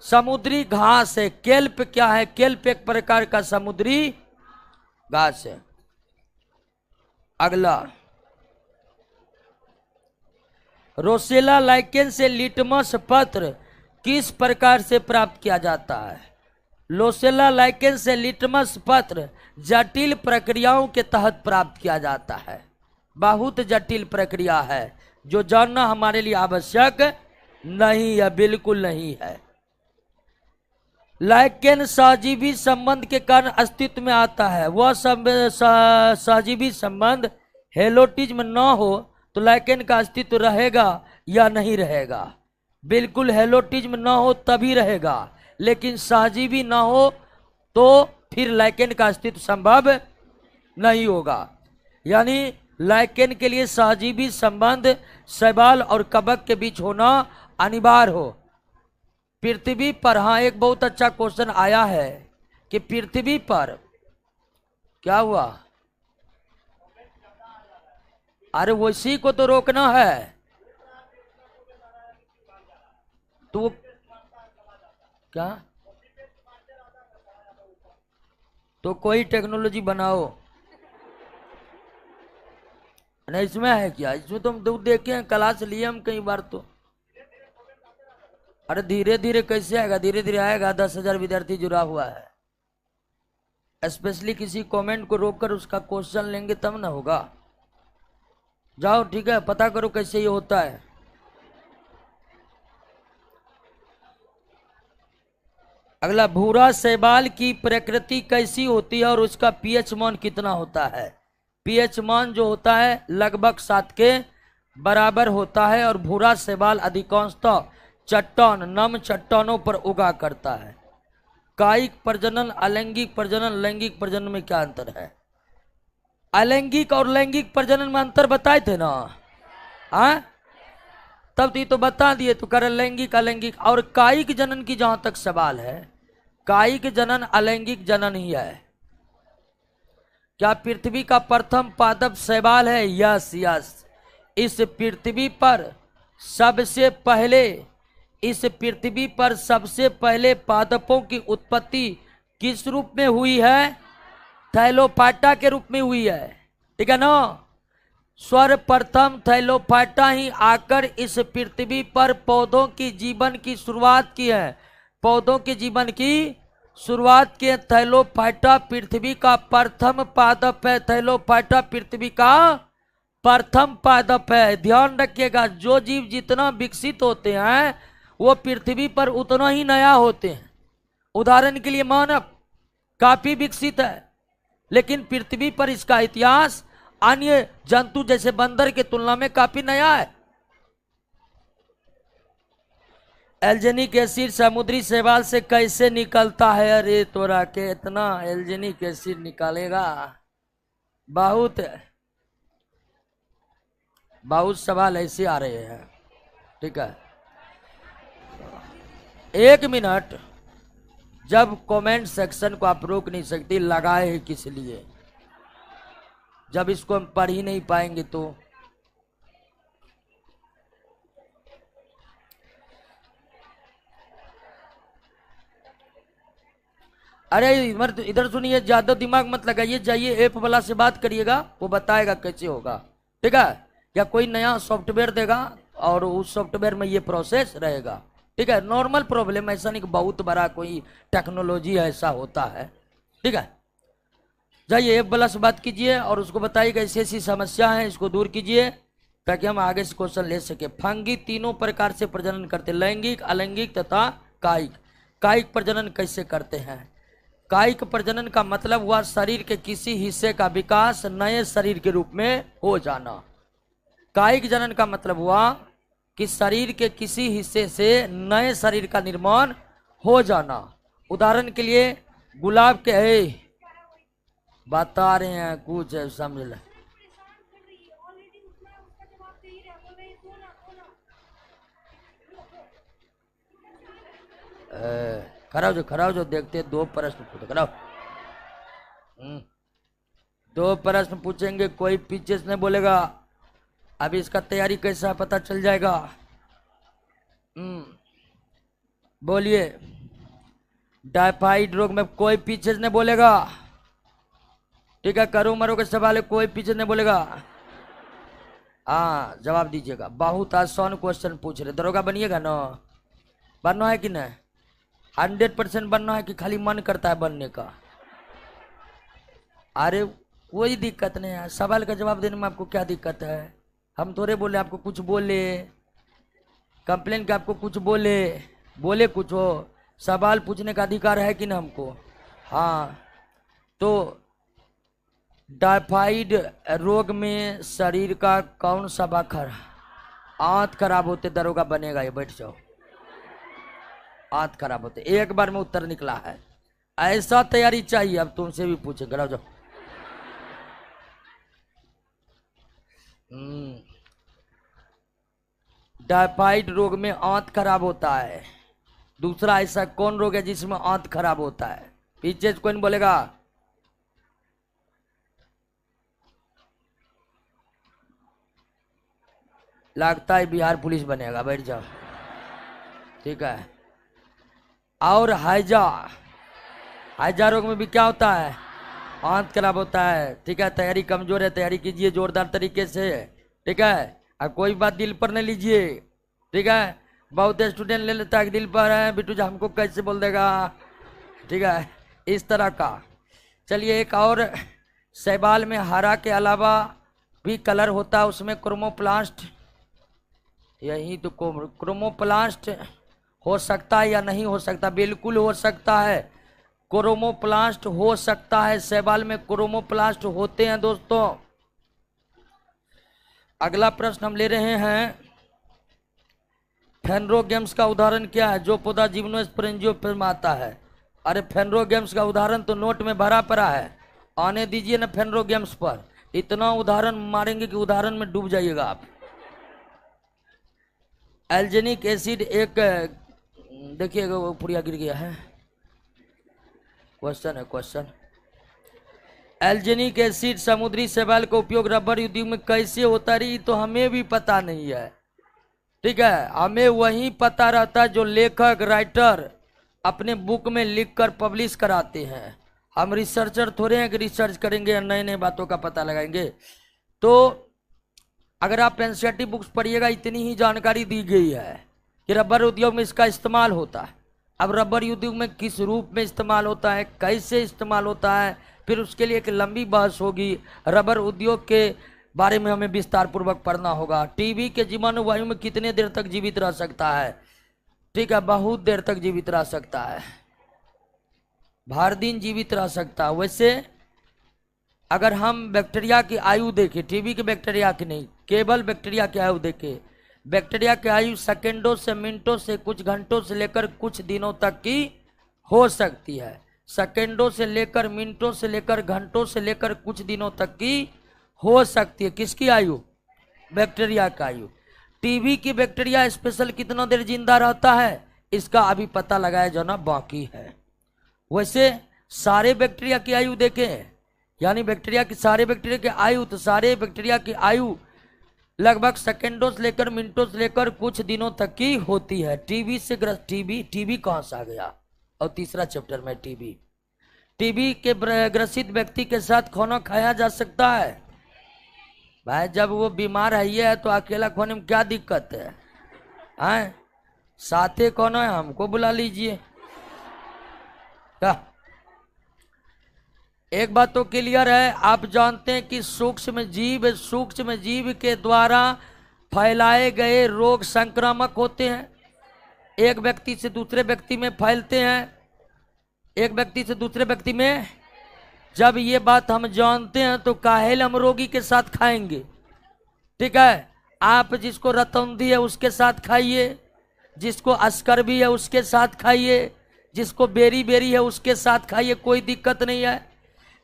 समुद्री घास है। केल्प क्या है? केल्प एक प्रकार का समुद्री घास है। अगला, रोसेला लाइकेन से लिटमस पत्र किस प्रकार से प्राप्त किया जाता है? रोसेला लाइकेन से लिटमस पत्र जटिल प्रक्रियाओं के तहत प्राप्त किया जाता है। बहुत जटिल प्रक्रिया है जो जानना हमारे लिए आवश्यक नहीं है, बिल्कुल नहीं है। लेकिन सहजीवी संबंध के कारण अस्तित्व में आता है। वह सहजीवी संबंध हेलोटिज्म न हो तो लेकिन का अस्तित्व रहेगा या नहीं रहेगा? बिल्कुल हेलोटिज्म न हो तभी रहेगा, लेकिन सहजीवी न हो तो फिर लेकिन का अस्तित्व संभव नहीं होगा। यानी लेकिन के लिए सहजीवी संबंध शैवाल और कवक के बीच होना अनिवार्य हो। पृथ्वी पर, हाँ, एक बहुत अच्छा क्वेश्चन आया है कि पृथ्वी पर क्या हुआ? अरे उसी को तो रोकना है। तो क्या? तो कोई टेक्नोलॉजी बनाओ। नहीं, इसमें है क्या? इसमें तो हम देखे हैं, क्लास लिए हम कई बार। तो अरे धीरे धीरे कैसे आएगा? धीरे धीरे आएगा। 10,000 विद्यार्थी जुड़ा हुआ है। स्पेशली किसी कमेंट को रोककर उसका क्वेश्चन लेंगे तब ना होगा। जाओ, ठीक है, पता करो कैसे ये होता है। अगला, भूरा शैवाल की प्रकृति कैसी होती है और उसका पीएच मान कितना होता है? पीएच मान जो होता है लगभग 7 के बराबर होता है और भूरा शैवाल अधिकांशतः चट्टान, नम चट्टानों पर उगा करता है। कायिक प्रजनन, अलैंगिक प्रजनन, लैंगिक प्रजनन में क्या अंतर है? अलैंगिक और लैंगिक प्रजनन में अंतर बताए थे ना? हाँ, तब तो बता दिए। तो कर लैंगिक, अलैंगिक और कायिक जनन की जहां तक सवाल है, कायिक जनन अलैंगिक जनन ही है। क्या पृथ्वी का प्रथम पादप शैवाल है? Yes yes. इस पृथ्वी पर सबसे पहले पादपों की उत्पत्ति किस रूप में हुई है? थैलोफाइटा के रूप में हुई है, ठीक है ना? सर्वप्रथम थैलोफाइटा ही आकर इस पृथ्वी पर पौधों की जीवन की शुरुआत की है। पौधों के जीवन की शुरुआत की थैलोफाइटा पृथ्वी का प्रथम पादप है। थैलोफाइटा पृथ्वी का प्रथम पादप है। ध्यान रखिएगा, जो जीव जितना विकसित होते हैं वो पृथ्वी पर उतना ही नया होते हैं। उदाहरण के लिए मानव काफी विकसित है, लेकिन पृथ्वी पर इसका इतिहास अन्य जंतु जैसे बंदर की तुलना में काफी नया है। एल्जेनिक एसिड समुद्री शैवाल से कैसे निकलता है? अरे तोरा के इतना एल्जेनिक एसिड निकालेगा? बहुत सवाल ऐसे आ रहे हैं, ठीक है। 1 मिनट, जब कमेंट सेक्शन को आप रोक नहीं सकती, लगाए हैं किस लिए? जब इसको हम पढ़ ही नहीं पाएंगे तो अरे इधर सुनिए, ज्यादा दिमाग मत लगाइए, जाइए ऐप वाला से बात करिएगा, वो बताएगा कैसे होगा, ठीक है? या कोई नया सॉफ्टवेयर देगा और उस सॉफ्टवेयर में ये प्रोसेस रहेगा, ठीक है? नॉर्मल प्रॉब्लम, ऐसा नहीं कि बहुत बड़ा कोई टेक्नोलॉजी ऐसा होता है, ठीक है? जाइए ऐप वाला से बात कीजिए और उसको बताइएगा ऐसी ऐसी समस्या है, इसको दूर कीजिए ताकि हम आगे से क्वेश्चन ले सके। फंगी 3 प्रकार से प्रजनन करते, लैंगिक, अलैंगिक तथा कायिक। कायिक प्रजनन कैसे करते हैं? कायिक प्रजनन का मतलब हुआ शरीर के किसी हिस्से का विकास नए शरीर के रूप में हो जाना। कायिक जनन का मतलब हुआ कि शरीर के किसी हिस्से से नए शरीर का निर्माण हो जाना। उदाहरण के लिए गुलाब के बता रहे हैं कुछ, समझ ले। खड़ा हो जो देखते 2 प्रश्न पूछो, खड़ा 2 प्रश्न पूछेंगे, कोई पीछे से नहीं बोलेगा। अभी इसका तैयारी कैसा पता चल जाएगा। बोलिए, टाइफाइड रोग में कोई पीछे से नहीं बोलेगा, ठीक है? करो मरो के सवाल है, कोई पीछे नहीं बोलेगा। हाँ, जवाब दीजिएगा। बहुत आसान क्वेश्चन पूछ रहे, दरोगा बनिएगा ना? बनना है कि नहीं? 100% बनना है कि खाली मन करता है बनने का? अरे कोई दिक्कत नहीं है, सवाल का जवाब देने में आपको क्या दिक्कत है? हम थोड़े बोले आपको कुछ बोले, कंप्लेन के आपको कुछ बोले कुछ हो। सवाल पूछने का अधिकार है कि ना हमको? हाँ, तो टाइफाइड रोग में शरीर का कौन सा भाग आंत खराब होते दरोगा बनेगा? ये बैठ जाओ। आंत खराब होते, एक बार में उत्तर निकला है। ऐसा तैयारी चाहिए। अब तुमसे भी पूछेंगे, जाओ। टाइफाइड रोग में आंत खराब होता है। दूसरा ऐसा कौन रोग है जिसमें आंत खराब होता है? पीछे कौन बोलेगा? लगता है बिहार पुलिस बनेगा, बैठ जाओ। ठीक है। और हैजा रोग में भी क्या होता है? आंत खराब होता है। ठीक है, तैयारी कमजोर है, तैयारी कीजिए जोरदार तरीके से। ठीक है, अब कोई बात दिल पर नहीं लीजिए। ठीक है, बहुत स्टूडेंट ले लेता है दिल पर है, बिट्टू जी हमको कैसे बोल देगा। ठीक है, इस तरह का। चलिए एक और, शैवाल में हरा के अलावा भी कलर होता है, उसमें क्रोमोप्लास्ट। यही तो क्रोमोप्लास्ट हो सकता है या नहीं हो सकता? बिल्कुल हो सकता है, क्रोमोप्लास्ट हो सकता है। शैवाल में क्रोमोप्लास्ट होते हैं दोस्तों। अगला प्रश्न हम ले रहे हैं, फेनरोगेम्स का उदाहरण क्या है? जो पौधा जिम्नोस्पोरेंजियोस्पर्म में आता है। अरे फेनरोगेम्स का उदाहरण तो नोट में भरा पड़ा है, आने दीजिए ना फेनरोगेम्स पर। इतना उदाहरण मारेंगे कि उदाहरण में डूब जाइएगा आप। एल्जेनिक एसिड एक, देखिएगा वो पुड़िया गिर गया है। क्वेश्चन है, क्वेश्चन। एल्जेनिक एसिड समुद्री शैवाल का उपयोग रबर उद्योग में कैसे होता है? तो हमें भी पता नहीं है। ठीक है, हमें वही पता रहता है जो लेखक राइटर अपने बुक में लिखकर पब्लिश कराते हैं। हम रिसर्चर थोड़े हैं कि रिसर्च करेंगे और नए नए बातों का पता लगाएंगे। तो अगर आप एनसीईआरटी बुक्स पढ़िएगा, इतनी ही जानकारी दी गई है कि रबर उद्योग में इसका इस्तेमाल होता है। अब रबर उद्योग में किस रूप में इस्तेमाल होता है, कैसे इस्तेमाल होता है, फिर उसके लिए एक लंबी बहस होगी। रबर उद्योग के बारे में हमें विस्तार पूर्वक पढ़ना होगा। टीबी के जीवाणु वायु में कितने देर तक जीवित रह सकता है? ठीक है, बहुत देर तक जीवित रह सकता है, भर दिन जीवित रह सकता है। वैसे अगर हम बैक्टीरिया की आयु देखें, टीबी के बैक्टीरिया की नहीं, केवल बैक्टीरिया की आयु देखें, बैक्टीरिया की आयु सेकेंडों से मिनटों से कुछ घंटों से लेकर कुछ दिनों तक की हो सकती है। सेकेंडों से लेकर मिनटों से लेकर घंटों से लेकर कुछ दिनों तक की हो सकती है। किसकी आयु? बैक्टीरिया का आयु। टीबी की बैक्टीरिया स्पेशल कितना देर जिंदा रहता है, इसका अभी पता लगाया जाना बाकी है। वैसे सारे बैक्टीरिया की आयु देखें, यानी बैक्टीरिया की, सारे बैक्टीरिया की आयु, तो सारे बैक्टीरिया की आयु लगभग सेकेंडों से लेकर मिनटों से लेकर कुछ दिनों तक की होती है। टीबी से ग्रस्त, टीबी कहां से आ गया? और तीसरा चैप्टर में टीबी के ग्रसित व्यक्ति के साथ खाना खाया जा सकता है। भाई जब वो बीमार है तो अकेला खाने में क्या दिक्कत है? साथे कौन है, हमको बुला लीजिए। क्या एक बात तो क्लियर है, आप जानते हैं कि सूक्ष्म जीव के द्वारा फैलाए गए रोग संक्रामक होते हैं। एक व्यक्ति से दूसरे व्यक्ति में फैलते हैं, एक व्यक्ति से दूसरे व्यक्ति में। जब ये बात हम जानते हैं तो काहेल हम रोगी के साथ खाएंगे? ठीक है, आप जिसको रतौंधी है उसके साथ खाइए, जिसको अस्कर्वी है उसके साथ खाइए, जिसको बेरी है उसके साथ खाइए, कोई दिक्कत नहीं है।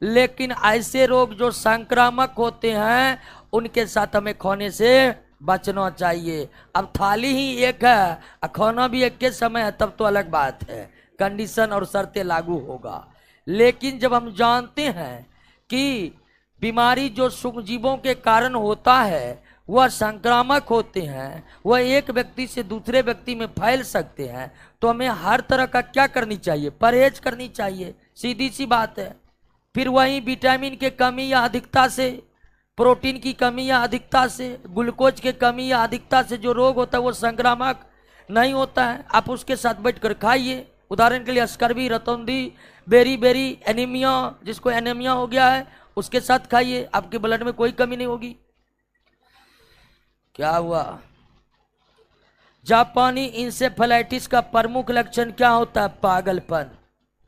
लेकिन ऐसे रोग जो संक्रामक होते हैं उनके साथ हमें खाने से बचना चाहिए। अब थाली ही एक है, खाना भी एक के समय है, तब तो अलग बात है, कंडीशन और शर्तें लागू होगा। लेकिन जब हम जानते हैं कि बीमारी जो सूक्ष्मजीवों के कारण होता है वह संक्रामक होते हैं, वह एक व्यक्ति से दूसरे व्यक्ति में फैल सकते हैं, तो हमें हर तरह का क्या करनी चाहिए? परहेज करनी चाहिए, सीधी सी बात है। फिर वहीं विटामिन के कमी या अधिकता से, प्रोटीन की कमी या अधिकता से, ग्लूकोज के कमी या अधिकता से जो रोग होता है वो संक्रामक नहीं होता है। आप उसके साथ बैठकर खाइए। उदाहरण के लिए अस्कर्वी, रतौंधी, बेरी एनीमिया, जिसको एनीमिया हो गया है उसके साथ खाइए, आपके ब्लड में कोई कमी नहीं होगी। क्या हुआ? जापानी इंसेफेलाइटिस का प्रमुख लक्षण क्या होता है? पागलपन,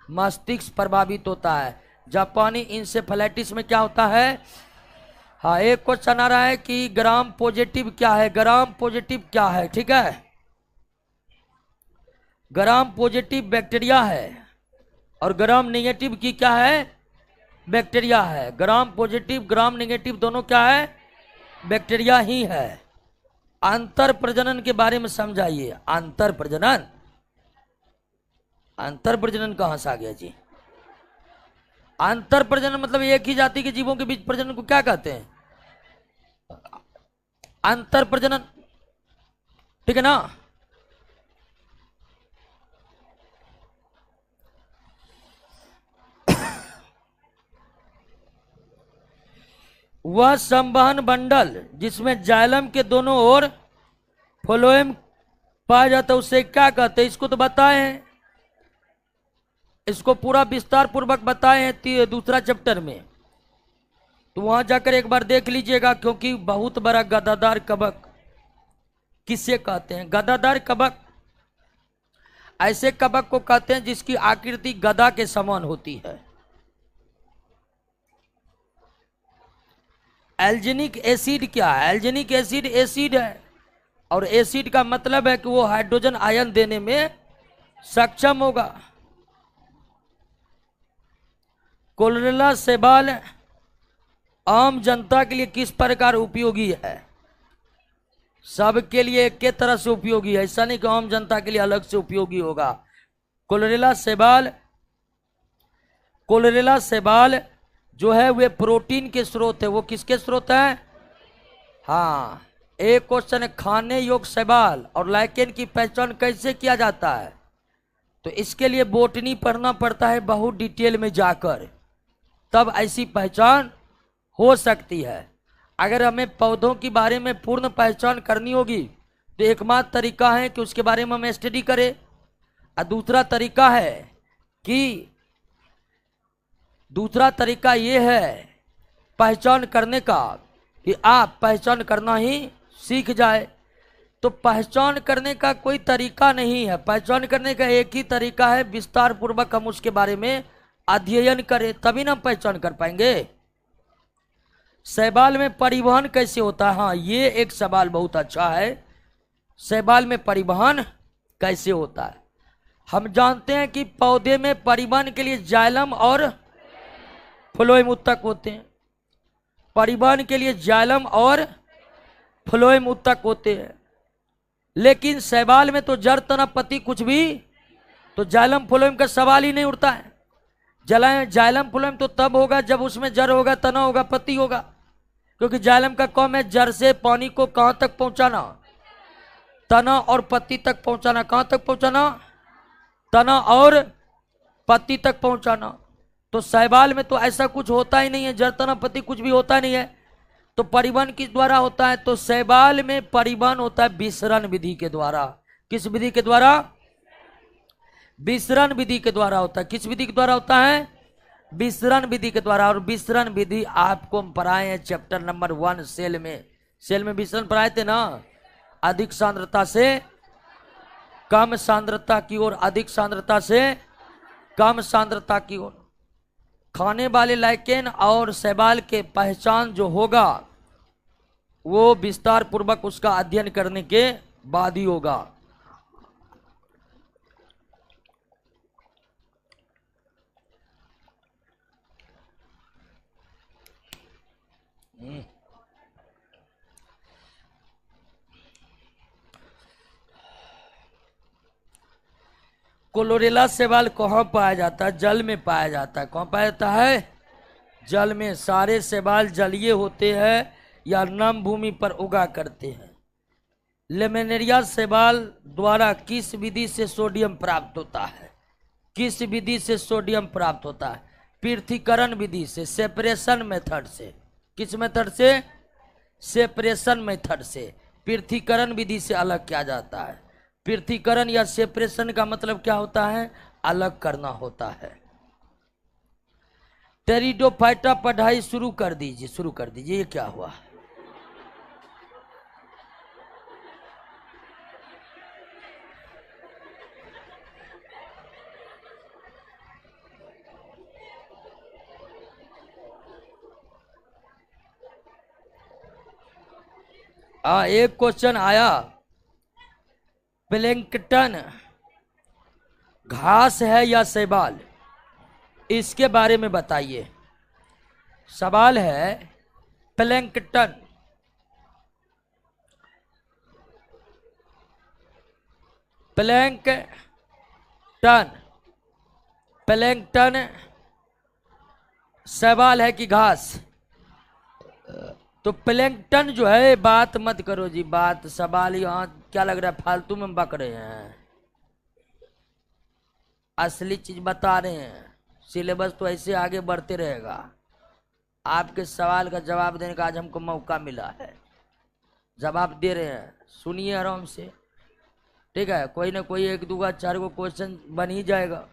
मस्तिष्क प्रभावित होता है। जापानी इंसेफेलाइटिस में क्या होता है? हाँ, एक क्वेश्चन आ रहा है कि ग्राम पॉजिटिव क्या है? ग्राम पॉजिटिव क्या है? ठीक है, ग्राम पॉजिटिव बैक्टीरिया है और ग्राम नेगेटिव की क्या है? बैक्टीरिया है। ग्राम पॉजिटिव ग्राम नेगेटिव दोनों क्या है? बैक्टीरिया ही है। अंतर प्रजनन के बारे में समझाइए। अंतर प्रजनन, अंतर प्रजनन कहां से आ गया जी? अंतर प्रजनन मतलब एक ही जाति के जीवों के बीच प्रजनन को क्या कहते हैं? अंतर प्रजनन, ठीक है ना? वह संवहन बंडल जिसमें जाइलम के दोनों ओर फ्लोएम पाया जाता है उसे क्या कहते हैं? इसको तो बताए हैं, इसको पूरा विस्तार पूर्वक बताए हैं दूसरा चैप्टर में, तो वहां जाकर एक बार देख लीजिएगा। क्योंकि बहुत बड़ा गदादार कवक किसे कहते हैं? गदादार कवक ऐसे कवक को कहते हैं जिसकी आकृति गदा के समान होती है। एल्जेनिक एसिड क्या है? एल्जेनिक एसिड एसिड है, और एसिड का मतलब है कि वो हाइड्रोजन आयन देने में सक्षम होगा। कोलोरेला शैवाल आम जनता के लिए किस प्रकार उपयोगी है? सबके लिए एक के तरह से उपयोगी है, ऐसा नहीं कि आम जनता के लिए अलग से उपयोगी होगा। कोलोरेला शैवाल जो है वे प्रोटीन के स्रोत है। वो किसके स्रोत है? हाँ, एक क्वेश्चन है, खाने योग्य शैवाल और लाइकेन की पहचान कैसे किया जाता है? तो इसके लिए बोटनी पढ़ना पड़ता है बहुत डिटेल में जाकर, तब ऐसी पहचान हो सकती है। अगर हमें पौधों के बारे में पूर्ण पहचान करनी होगी तो एकमात्र तरीका है कि उसके बारे में हम स्टडी करें, और दूसरा तरीका ये है पहचान करने का कि आप पहचान करना ही सीख जाए। तो पहचान करने का कोई तरीका नहीं है, पहचान करने का एक ही तरीका है, विस्तार पूर्वक हम उसके बारे में अध्ययन करें, तभी ना हम पहचान कर पाएंगे। शैवाल में परिवहन कैसे होता है? हाँ, ये एक सवाल बहुत अच्छा है, शैवाल में परिवहन कैसे होता है? हम जानते हैं कि पौधे में परिवहन के लिए जाइलम और फ्लोएम उत्तक होते हैं। परिवहन के लिए जाइलम और फ्लोएम उत्तक होते हैं, लेकिन शैवाल में तो जड़ तना पत्ती कुछ भी, तो जाइलम फ्लोएम का सवाल ही नहीं उठता है। जाइलम फ्लोएम तो तब होगा जब उसमें जड़ होगा, तना होगा, पत्ती होगा, क्योंकि जाइलम का काम है जड़ से पानी को कहां तक पहुंचाना? तना और पत्ती तक पहुंचाना। कहां तक पहुंचाना? तना और पत्ती तक पहुंचाना। तो शैवाल में तो ऐसा कुछ होता ही नहीं है, जड़ तना पत्ती कुछ भी होता नहीं है, तो परिवहन किस द्वारा होता है? तो शैवाल में परिवहन होता है विसरण विधि के द्वारा। किस विधि के द्वारा? विसरण विधि के द्वारा होता है। किस विधि के द्वारा होता है? विसरण विधि के द्वारा। और विसरण विधि आपको हम पढ़ाए हैं चैप्टर नंबर 1 सेल में विसरण पढ़ाए थे ना, अधिक सांद्रता से कम सांद्रता की ओर, अधिक सांद्रता से कम सांद्रता की ओर। खाने वाले लाइकेन और शैवाल के पहचान जो होगा वो विस्तार पूर्वक उसका अध्ययन करने के बाद ही होगा। कोलोरेला शैवाल कहाँ पाया जाता है? जल में पाया जाता है। कहाँ पाया जाता है? जल में। सारे शैवाल जलीय होते हैं या नम भूमि पर उगा करते हैं। लेमिनेरिया शैवाल द्वारा किस विधि से सोडियम प्राप्त होता है? किस विधि से सोडियम प्राप्त होता है? पृथक्करण विधि से, सेपरेशन मेथड से। किस मेथड से? सेपरेशन मेथड से। पृथक्करण विधि से अलग किया जाता है। पृथक्करण या सेपरेशन का मतलब क्या होता है? अलग करना होता है। टेरिडोफाइटा पढ़ाई शुरू कर दीजिए। ये क्या हुआ? एक क्वेश्चन आया, प्लैंकटन घास है या शैवाल, इसके बारे में बताइए। सवाल है, प्लैंकटन प्लैंकटन प्लैंकटन शैवाल है कि घास? तो प्लैंकटन जो है, बात मत करो जी, बात सवाल यहाँ क्या लग रहा है फालतू में बक रहे हैं, असली चीज बता रहे हैं। सिलेबस तो ऐसे आगे बढ़ते रहेगा। आपके सवाल का जवाब देने का आज हमको मौका मिला है, जवाब दे रहे हैं, सुनिए आराम से, ठीक है। कोई ना कोई एक दूगा चार गो क्वेश्चन बन ही जाएगा।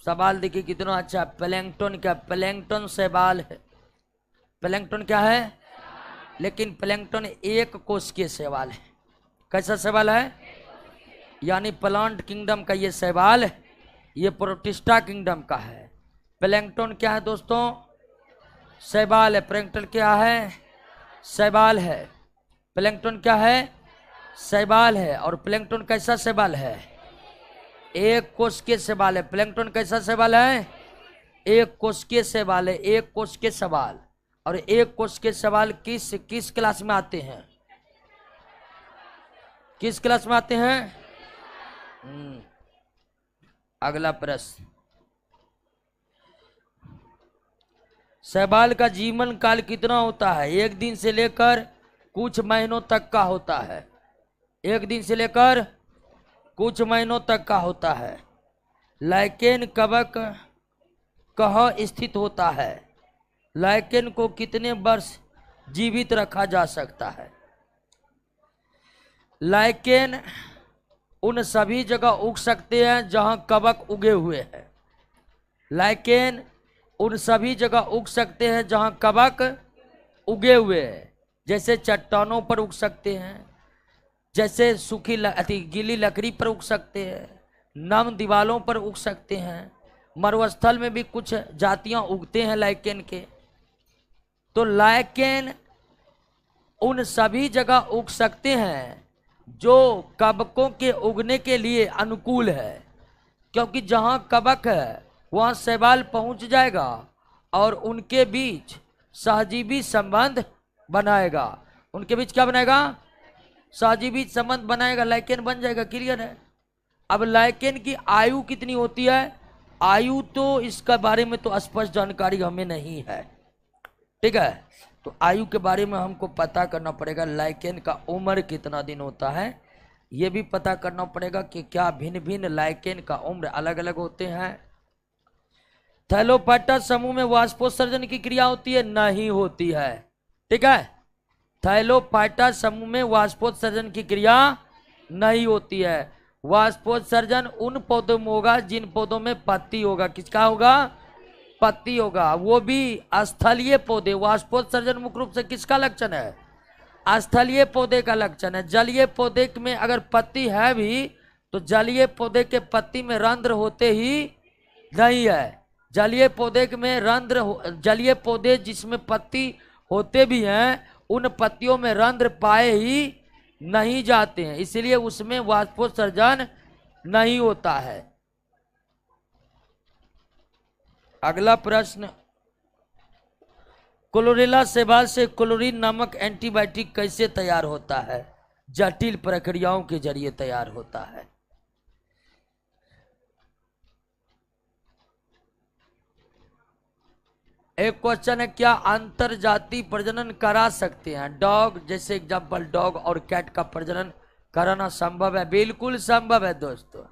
सवाल देखिए कितना अच्छा। प्लैंकटन क्या? प्लैंकटन शैवाल है। प्लैंकटन क्या है? लेकिन प्लैंकटन एक कोशिकीय शैवाल है। कैसा शैवाल है? यानी प्लांट किंगडम का ये शैवाल है, ये प्रोटिस्टा किंगडम का है। प्लैंकटन क्या है दोस्तों? शैवाल है। प्लैंकटन क्या है? शैवाल है। प्लैंकटन क्या है? शैवाल है। और प्लैंकटन कैसा शैवाल है? एक कोशिकीय शैवाल है। प्लैंकटन कैसा शैवाल है? एक कोशिकीय शैवाल है। एक कोशिकीय शैवाल। और एक कोशिकीय शैवाल किस क्लास में आते हैं? किस क्लास में आते हैं? अगला प्रश्न, शैवाल का जीवन काल कितना होता है? एक दिन से लेकर कुछ महीनों तक का होता है। एक दिन से लेकर कुछ महीनों तक का होता है। लाइकेन कवक कहाँ स्थित होता है? लाइकेन को कितने वर्ष जीवित रखा जा सकता है? लाइकेन उन सभी जगह उग सकते हैं जहां कवक उगे हुए हैं। लाइकेन उन सभी जगह उग सकते हैं जहां कवक उगे हुए हैं। जैसे चट्टानों पर उग सकते हैं, जैसे सूखी गीली लकड़ी पर उग सकते हैं, नम दीवारों पर उग सकते हैं, मरुस्थल में भी कुछ जातियां उगते हैं लाइकेन के। तो लाइकेन उन सभी जगह उग सकते हैं जो कवकों के उगने के लिए अनुकूल है, क्योंकि जहां कवक है वहां शैवाल पहुंच जाएगा और उनके बीच सहजीवी संबंध बनाएगा। उनके बीच क्या बनाएगा? सहजीवी संबंध बनाएगा, लाइकेन बन जाएगा। क्लियर है? अब लाइकेन की आयु कितनी होती है? आयु तो इसका बारे में तो स्पष्ट जानकारी हमें नहीं है, ठीक है। तो आयु के बारे में हमको पता करना पड़ेगा। लाइकेन का उम्र कितना दिन होता है ये भी पता करना पड़ेगा कि क्या भिन्न भिन्न लाइकेन का उम्र अलग अलग होते हैं। थैलोफाइटा समूह में वाष्पोत्सर्जन की क्रिया होती है? नहीं होती है, ठीक है। थैलोफाइटा समूह में वाष्पोत्सर्जन की क्रिया नहीं होती है। वाष्पोत्सर्जन उन पौधों में होगा जिन पौधों में पत्ती होगा। किसका होगा? पत्ती होगा, वो भी स्थलीय पौधे। वाष्पोत्सर्जन मुख्य रूप से किसका लक्षण है? स्थलीय पौधे का लक्षण है। जलीय पौधे में अगर पत्ती है भी तो जलीय पौधे के पत्ती में रंध्र होते ही नहीं है। जलीय पौधे में जलीय पौधे जिसमें पत्ती होते भी हैं उन पत्तियों में रंध्र पाए ही नहीं जाते हैं, इसलिए उसमें वाष्पोत्सर्जन नहीं होता है। अगला प्रश्न, क्लोरेला शैवाल से क्लोरीन नामक एंटीबायोटिक कैसे तैयार होता है? जटिल प्रक्रियाओं के जरिए तैयार होता है। एक क्वेश्चन है, क्या अंतर जाति प्रजनन करा सकते हैं? डॉग, जैसे एग्जांपल डॉग और कैट का प्रजनन कराना संभव है? बिल्कुल संभव है दोस्तों,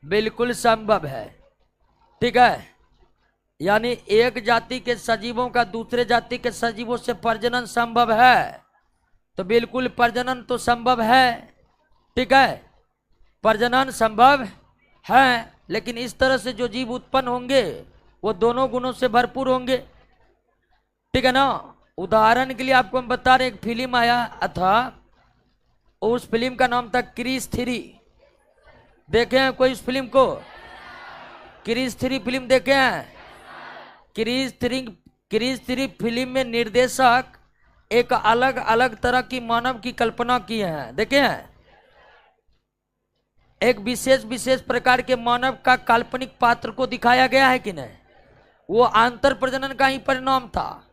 बिल्कुल संभव है, ठीक है। यानी एक जाति के सजीवों का दूसरे जाति के सजीवों से प्रजनन संभव है, तो बिल्कुल प्रजनन तो संभव है, ठीक है, प्रजनन संभव है। लेकिन इस तरह से जो जीव उत्पन्न होंगे वो दोनों गुणों से भरपूर होंगे, ठीक है ना। उदाहरण के लिए आपको हम बता रहे, एक फिल्म आया था, उस फिल्म का नाम था क्रिस 3। देखे हैं कोई उस फिल्म को? क्रिस 3 फिल्म देखे हैं? क्रिस 3 फिल्म में निर्देशक एक अलग अलग तरह की मानव की कल्पना किए हैं, देखे हैं। एक विशेष विशेष प्रकार के मानव का काल्पनिक पात्र को दिखाया गया है कि नहीं, वो आंतर प्रजनन का ही परिणाम था।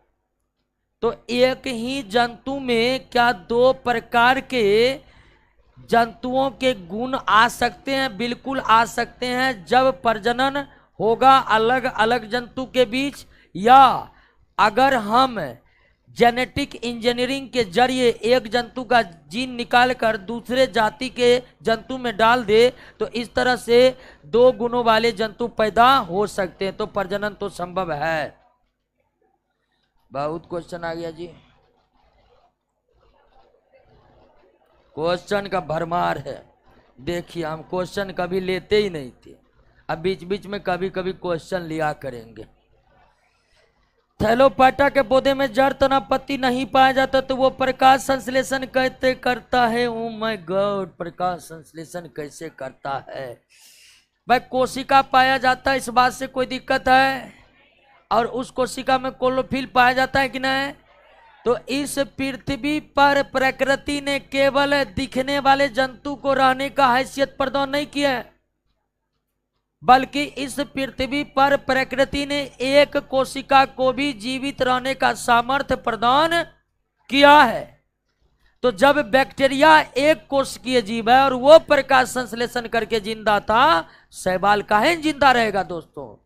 तो एक ही जंतु में क्या दो प्रकार के जंतुओं के गुण आ सकते हैं? बिल्कुल आ सकते हैं, जब प्रजनन होगा अलग अलग जंतु के बीच, या अगर हम जेनेटिक इंजीनियरिंग के जरिए एक जंतु का जीन निकालकर दूसरे जाति के जंतु में डाल दे तो इस तरह से दो गुणों वाले जंतु पैदा हो सकते हैं। तो प्रजनन तो संभव है। बहुत क्वेश्चन आ गया जी, क्वेश्चन का भरमार है। देखिए हम क्वेश्चन कभी लेते ही नहीं थे, अब बीच बीच में कभी कभी क्वेश्चन लिया करेंगे। थैलोपाटा के पौधे में जड़ तना पत्ती नहीं पाया जाता तो वो प्रकाश संश्लेषण कैसे करता है? ओ माय गॉड, प्रकाश संश्लेषण कैसे करता है? भाई कोशिका पाया जाता है, इस बात से कोई दिक्कत है? और उस कोशिका में क्लोरोफिल पाया जाता है कि नहीं? तो इस पृथ्वी पर प्रकृति ने केवल दिखने वाले जंतु को रहने का हैसियत प्रदान नहीं किया है, बल्कि इस पृथ्वी पर प्रकृति ने एक कोशिका को भी जीवित रहने का सामर्थ्य प्रदान किया है। तो जब बैक्टीरिया एक कोशिकीय जीव है और वो प्रकाश संश्लेषण करके जिंदा था, शैवाल काहे जिंदा रहेगा दोस्तों?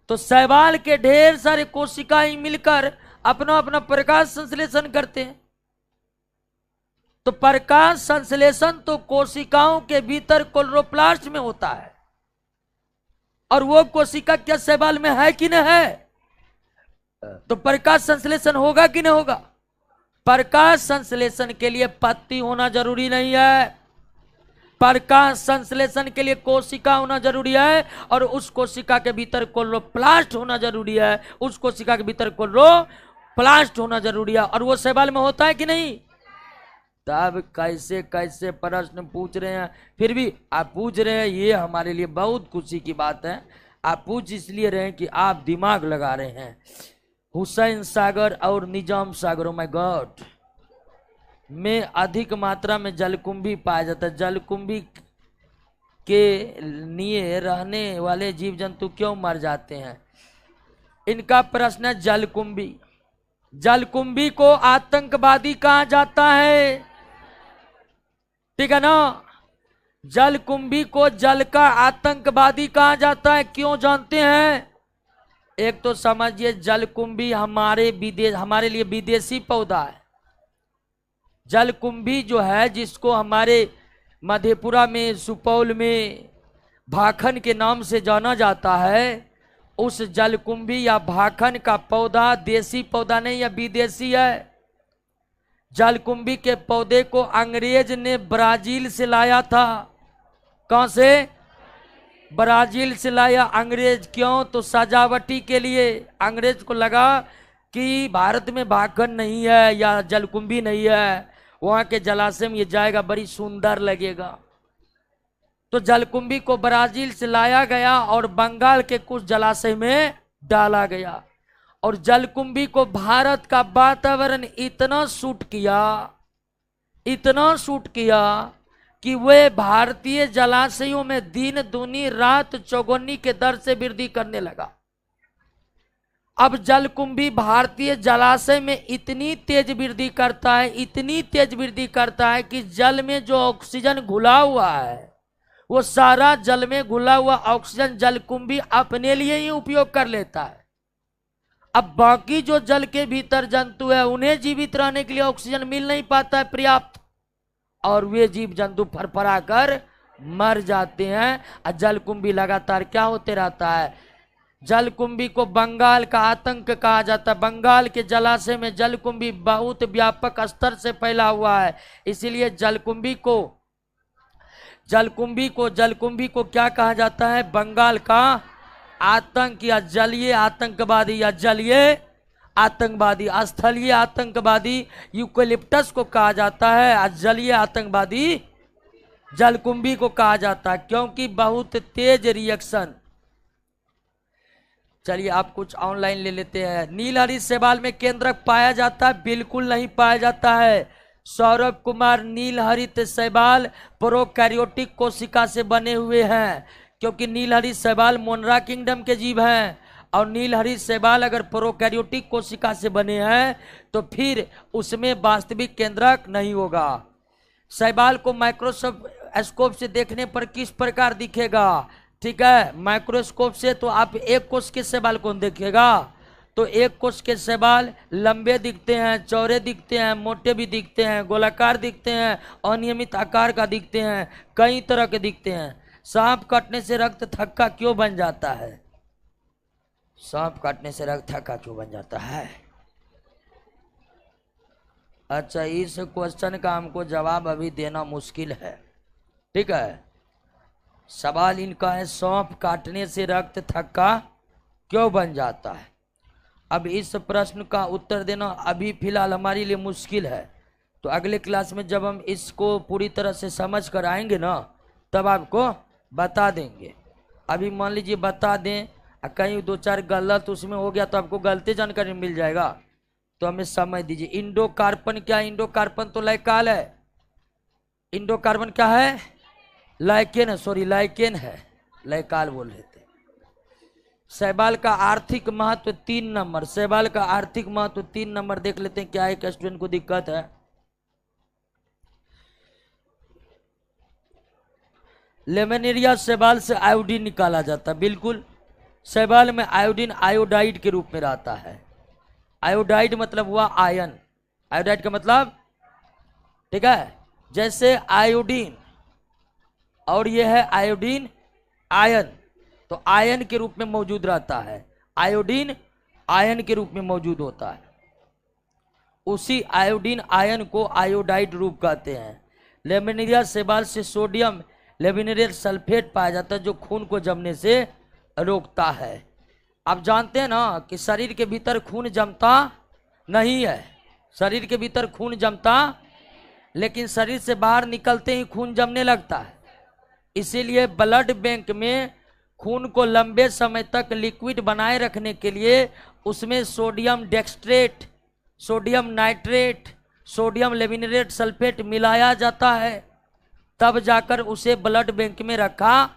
तो शैवाल के ढेर सारे कोशिकाएं मिलकर अपना अपना प्रकाश संश्लेषण करते हैं। तो प्रकाश संश्लेषण तो कोशिकाओं के भीतर क्लोरोप्लास्ट में होता है, और वो कोशिका क्या शैवाल में है कि नहीं है? तो प्रकाश संश्लेषण होगा कि नहीं होगा? प्रकाश संश्लेषण के लिए पत्ती होना जरूरी नहीं है, प्रकाश संश्लेषण के लिए कोशिका होना जरूरी है, और उस कोशिका के भीतर क्लोरोप्लास्ट होना जरूरी है, उस कोशिका के भीतर क्लोरोप्लास्ट होना जरूरी है। और वो शैवाल में होता है कि नहीं? तब कैसे कैसे प्रश्न पूछ रहे हैं, फिर भी आप पूछ रहे हैं, ये हमारे लिए बहुत खुशी की बात है। आप पूछ इसलिए रहे हैं कि आप दिमाग लगा रहे हैं। हुसैन सागर और निजाम सागर, ओ माय गॉड, में अधिक मात्रा में जलकुंभी पाया जाता है। जलकुंभी के लिए रहने वाले जीव जंतु क्यों मर जाते हैं? इनका प्रश्न है जलकुंभी। जलकुंभी को आतंकवादी कहा जाता है, ठीक है ना? जलकुंभी को जल का आतंकवादी कहा जाता है, क्यों जानते हैं? एक तो समझिए, जलकुंभी हमारे लिए विदेशी पौधा है। जलकुंभी जो है, जिसको हमारे मधेपुरा में, सुपौल में भाखन के नाम से जाना जाता है, उस जलकुंभी या भाखन का पौधा देसी पौधा नहीं है, विदेशी है। जलकुंभी के पौधे को अंग्रेज ने ब्राजील से लाया था। कहां से? ब्राजील से लाया अंग्रेज। क्यों? तो सजावटी के लिए। अंग्रेज को लगा कि भारत में भाखन नहीं है या जलकुंभी नहीं है, वहां के जलाशय में ये जाएगा, बड़ी सुंदर लगेगा। तो जलकुंभी को ब्राजील से लाया गया और बंगाल के कुछ जलाशय में डाला गया, और जलकुंभी को भारत का वातावरण इतना सूट किया कि वे भारतीय जलाशयों में दिन दूनी रात चौगुनी के दर से वृद्धि करने लगा। अब जलकुंभी भारतीय जलाशय में इतनी तेज वृद्धि करता है कि जल में जो ऑक्सीजन घुला हुआ है, वो सारा जल में घुला हुआ ऑक्सीजन जलकुंभी अपने लिए ही उपयोग कर लेता है। अब बाकी जो जल के भीतर जंतु है, उन्हें जीवित रहने के लिए ऑक्सीजन मिल नहीं पाता है पर्याप्त, और वे जीव जंतु फरफरा कर मर जाते हैं। जलकुंभी लगातार क्या होते रहता है? जलकुंभी को बंगाल का आतंक कहा जाता है। बंगाल के जलाशय में जलकुंभी बहुत व्यापक स्तर से फैला हुआ है, इसीलिए जलकुंभी को क्या कहा जाता है? बंगाल का आतंक, या जलीय आतंकवादी, या जलीय आतंकवादी। स्थलीय आतंकवादी यूकेलिप्टस को कहा जाता है, और जलीय आतंकवादी जलकुंभी को कहा जाता है, क्योंकि बहुत तेज रिएक्शन। चलिए आप कुछ ऑनलाइन ले लेते हैं। नीलहरित शैवाल में केंद्रक पाया जाता है? बिल्कुल नहीं पाया जाता है। सौरभ कुमार, नीलहरित शैवाल प्रोकैरियोटिक कोशिका से बने हुए हैं, क्योंकि नीलहरित शैवाल मोनरा किंगडम के जीव हैं, और नीलहरित शैवाल अगर प्रोकैरियोटिक कोशिका से बने हैं तो फिर उसमें वास्तविक केंद्रक नहीं होगा। शैवाल को माइक्रोस्कोप से देखने पर किस प्रकार दिखेगा? ठीक है, माइक्रोस्कोप से तो आप एक कोष के शैवाल को देखेगा, तो एक कोष के शैवाल लंबे दिखते हैं, चौड़े दिखते हैं, मोटे भी दिखते हैं, गोलाकार दिखते हैं, अनियमित आकार का दिखते हैं, कई तरह के दिखते हैं। सांप काटने से रक्त थक्का क्यों बन जाता है? सांप काटने से रक्त थक्का क्यों बन जाता है? अच्छा, इस क्वेश्चन का हमको जवाब अभी देना मुश्किल है। ठीक है, सवाल इनका है सांप काटने से रक्त थक्का क्यों बन जाता है। अब इस प्रश्न का उत्तर देना अभी फिलहाल हमारे लिए मुश्किल है, तो अगले क्लास में जब हम इसको पूरी तरह से समझ कर आएंगे ना, तब आपको बता देंगे। अभी मान लीजिए बता दें, कहीं दो चार गलत उसमें हो गया तो आपको गलती जानकारी मिल जाएगा, तो हमें समझ दीजिए। इंडो कार्बन क्या है? इंडो कार्बन तो लाइकाल है। इंडो कार्बन क्या है? लाइकेन है, सॉरी लाइकेन है, लाइकाल बोल रहे थे। शैवाल का आर्थिक महत्व 3 नंबर। शैवाल का आर्थिक महत्व 3 नंबर देख लेते हैं, क्या एक स्टूडेंट को दिक्कत है। लेमिनेरिया शैवाल से आयोडीन निकाला जाता है। बिल्कुल, शैवाल में आयोडीन आयोडाइड के रूप में रहता है। आयोडाइड मतलब हुआ आयन, आयोडाइड का मतलब, ठीक है, जैसे आयोडीन और यह है आयोडीन आयन, तो आयन के रूप में मौजूद रहता है। आयोडीन आयन के रूप में मौजूद होता है, उसी आयोडीन आयन को आयोडाइड रूप कहते हैं। लेमिनेरिया शैवाल से सोडियम लेमिनेरेट सल्फेट पाया जाता है, जो खून को जमने से रोकता है। आप जानते हैं ना कि शरीर के भीतर खून जमता नहीं है, शरीर के भीतर खून जमता, लेकिन शरीर से बाहर निकलते ही खून जमने लगता है। इसीलिए ब्लड बैंक में खून को लंबे समय तक लिक्विड बनाए रखने के लिए उसमें sodium dextrate, sodium nitrate, sodium laminarate sulphate मिलाया जाता है, तब जाकर उसे ब्लड बैंक में रखा।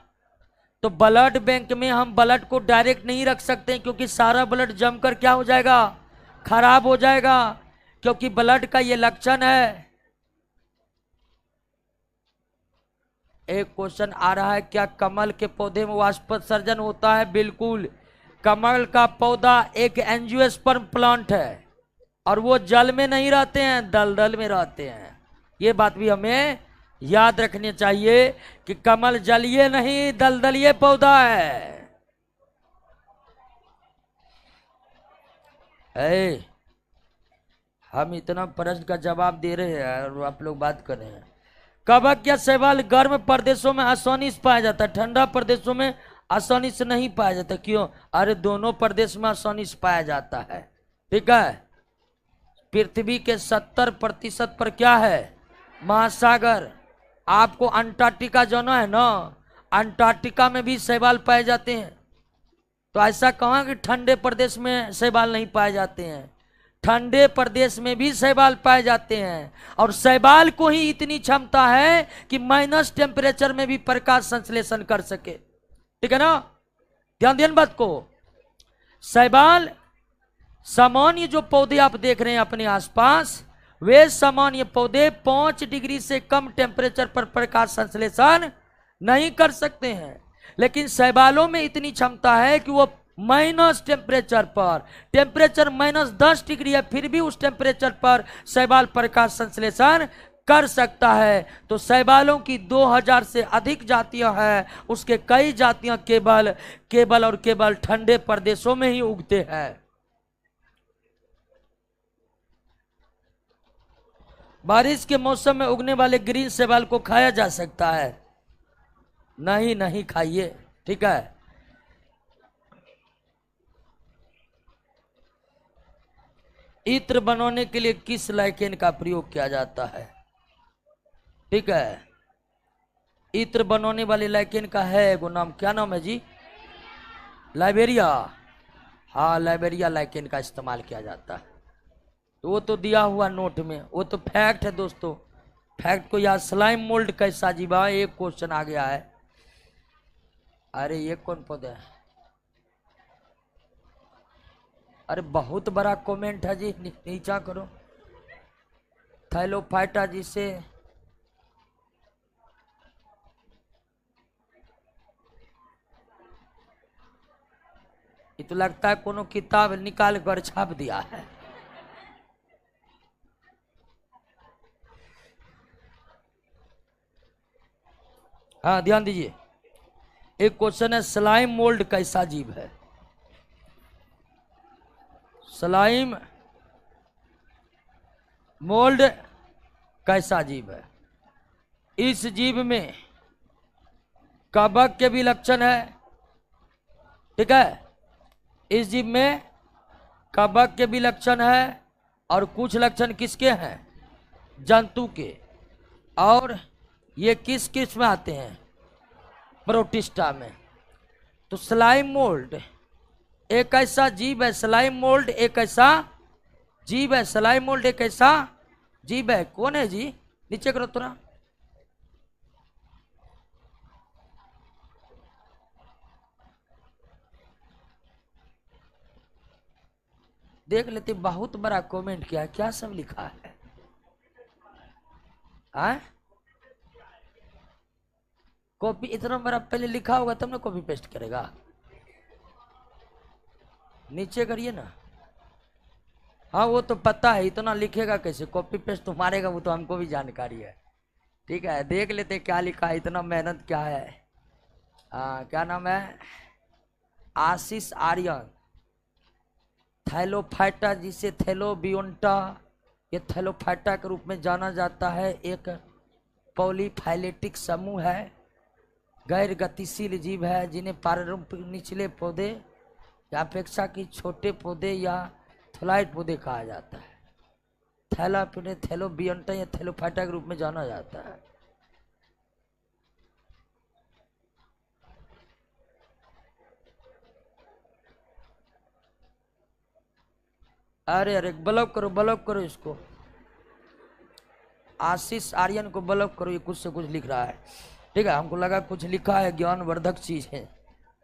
तो ब्लड बैंक में हम ब्लड को डायरेक्ट नहीं रख सकते, क्योंकि सारा ब्लड जमकर क्या हो जाएगा? खराब हो जाएगा, क्योंकि ब्लड का ये लक्षण है। एक क्वेश्चन आ रहा है, क्या कमल के पौधे में वाष्पोत्सर्जन होता है? बिल्कुल, कमल का पौधा एक एंजियोस्पर्म प्लांट है, और वो जल में नहीं रहते हैं, दलदल में रहते हैं। ये बात भी हमें याद रखनी चाहिए कि कमल जलीय नहीं दलदलीय पौधा है। हम इतना प्रश्न का जवाब दे रहे हैं और आप लोग बात कर रहे हैं। कवक या शैवाल गर्म प्रदेशों में आसानी से पाया जाता है, ठंडा प्रदेशों में आसानी से नहीं पाया जाता। क्यों? अरे दोनों प्रदेश में आसानी से पाया जाता है। ठीक है, पृथ्वी के 70% पर क्या है? महासागर। आपको अंटार्कटिका जाना है ना, अंटार्कटिका में भी शैवाल पाए जाते हैं। तो ऐसा कहाँ कि ठंडे प्रदेश में शैवाल नहीं पाए जाते हैं? ठंडे प्रदेश में भी शैवाल पाए जाते हैं, और शैवाल को ही इतनी क्षमता है कि माइनस टेम्परेचर में भी प्रकाश संश्लेषण कर सके। ठीक है ना, ध्यान दें बात को। शैवाल सामान्य जो पौधे आप देख रहे हैं अपने आसपास, वे सामान्य पौधे 5 डिग्री से कम टेम्परेचर पर प्रकाश संश्लेषण नहीं कर सकते हैं, लेकिन शैवालों में इतनी क्षमता है कि वो माइनस टेम्परेचर पर, टेम्परेचर -10 डिग्री है, फिर भी उस टेम्परेचर पर शैवाल प्रकाश संश्लेषण कर सकता है। तो शैवालों की 2000 से अधिक जातियां हैं, उसके कई जातियां केवल और केवल ठंडे प्रदेशों में ही उगते हैं। बारिश के मौसम में उगने वाले ग्रीन शैवाल को खाया जा सकता है? नहीं, नहीं खाइए। ठीक है, इत्र बनाने के लिए किस लाइकेन का प्रयोग किया जाता है? ठीक है, इत्र बनाने वाले लाइकेन का है एगो नाम, क्या नाम है जी? लाइबेरिया। हाँ, लाइबेरिया लाइकेन का इस्तेमाल किया जाता है। तो वो तो दिया हुआ नोट में, वो तो फैक्ट है दोस्तों। फैक्ट को याद। स्लाइम मोल्ड कैसा जीवा, एक क्वेश्चन आ गया है। अरे ये कौन पौधा है? अरे बहुत बड़ा कमेंट है जी, नीचा करो। थैलोफाइटा जिसे ये तो लगता है कोनो किताब निकाल कर छाप दिया है। हाँ ध्यान दीजिए, एक क्वेश्चन है, स्लाइम मोल्ड कैसा जीव है? स्लाइम मोल्ड कैसा जीव है? इस जीव में कवक के भी लक्षण है, ठीक है। इस जीव में कवक के भी लक्षण है और कुछ लक्षण किसके हैं? जंतु के। और ये किस किस में आते हैं? प्रोटिस्टा में। तो स्लाइम मोल्ड एक ऐसा जीव है, स्लाइम मोल्ड एक ऐसा जीव है, स्लाइम मोल्ड एक ऐसा जीव है। कौन है जी? नीचे करो थोड़ा। देख लेते, बहुत बड़ा कमेंट किया, क्या सब लिखा है? कॉपी इतना बड़ा पहले लिखा होगा तब ना कॉपी पेस्ट करेगा। नीचे करिए ना। हाँ वो तो पता है, इतना लिखेगा कैसे? कॉपी पेस्ट तो मारेगा, वो तो हमको भी जानकारी है। ठीक है, देख लेते क्या लिखा है, इतना मेहनत क्या है। क्या नाम है? आशीष आर्यन। थैलोफाइटा जिसे थैलोबियोन्टा, ये थैलोफाइटा के रूप में जाना जाता है, एक पॉलीफाइलेटिक समूह है, गैर गतिशील जीव है, जिन्हें पारंपरिक निचले पौधे या अपेक्षा की छोटे पौधे या थैलाइड पौधे कहा जाता है। थैलोबियोन्टा या थैलोफाइटा के रूप में जाना जाता है। अरे अरे ब्लॉक करो, ब्लॉक करो इसको। आशीष आर्यन को ब्लॉक करो, ये कुछ से कुछ लिख रहा है। ठीक है, हमको लगा कुछ लिखा है, ज्ञानवर्धक चीज है।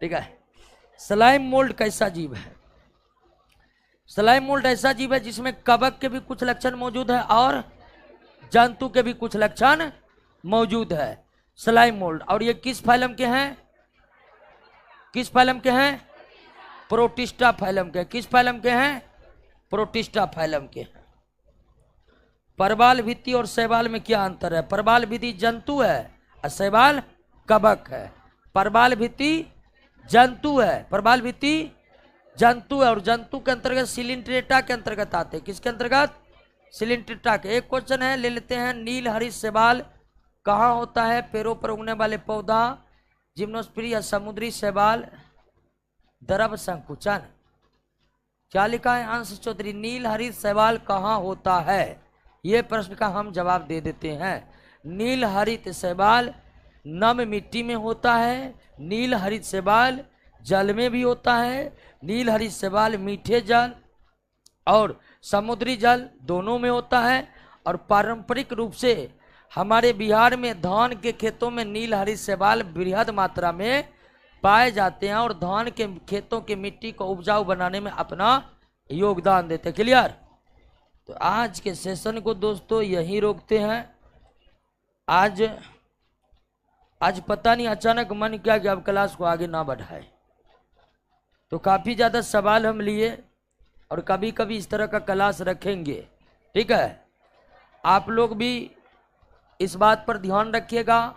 ठीक है, स्लाइम मोल्ड कैसा जीव है? स्लाइम मोल्ड ऐसा जीव है जिसमें कवक के भी कुछ लक्षण मौजूद है और जंतु के भी कुछ लक्षण मौजूद है। स्लाइम मोल्ड, और ये किस फाइलम के हैं? किस फाइलम के हैं? प्रोटिस्टा फाइलम के। किस फाइलम के हैं? प्रोटिस्टा फाइलम के हैं। परबाल भित्ति और शैवाल में क्या अंतर है? परबाल भित्ति जंतु है और शैवाल कवक है। परबाल भित्ति जंतु है, परबाल भित्ति जंतु है, और जंतु के अंतर्गत सिलिंट्रेटा के अंतर्गत आते हैं। किसके अंतर्गत? सिलिंट्रेटा के। एक क्वेश्चन है, ले लेते हैं। नील हरित शैवाल कहाँ होता है? पेड़ों पर उगने वाले पौधा, जिम्नोस्फीयर या समुद्री शैवाल, द्रव संकुचन। क्या लिखा है? अंश चौधरी। नील हरित शैवाल कहाँ होता है? ये प्रश्न का हम जवाब दे देते हैं। नील हरित शैवाल नम मिट्टी में होता है, नील हरित शैवाल जल में भी होता है, नील हरित शैवाल मीठे जल और समुद्री जल दोनों में होता है। और पारंपरिक रूप से हमारे बिहार में धान के खेतों में नील हरित शैवाल बृहद मात्रा में पाए जाते हैं और धान के खेतों की मिट्टी को उपजाऊ बनाने में अपना योगदान देते हैं। क्लियर? तो आज के सेशन को दोस्तों यहीं रोकते हैं। आज पता नहीं अचानक मन किया कि अब क्लास को आगे ना बढ़ाए, तो काफ़ी ज़्यादा सवाल हम लिए और कभी कभी इस तरह का क्लास रखेंगे। ठीक है, आप लोग भी इस बात पर ध्यान रखिएगा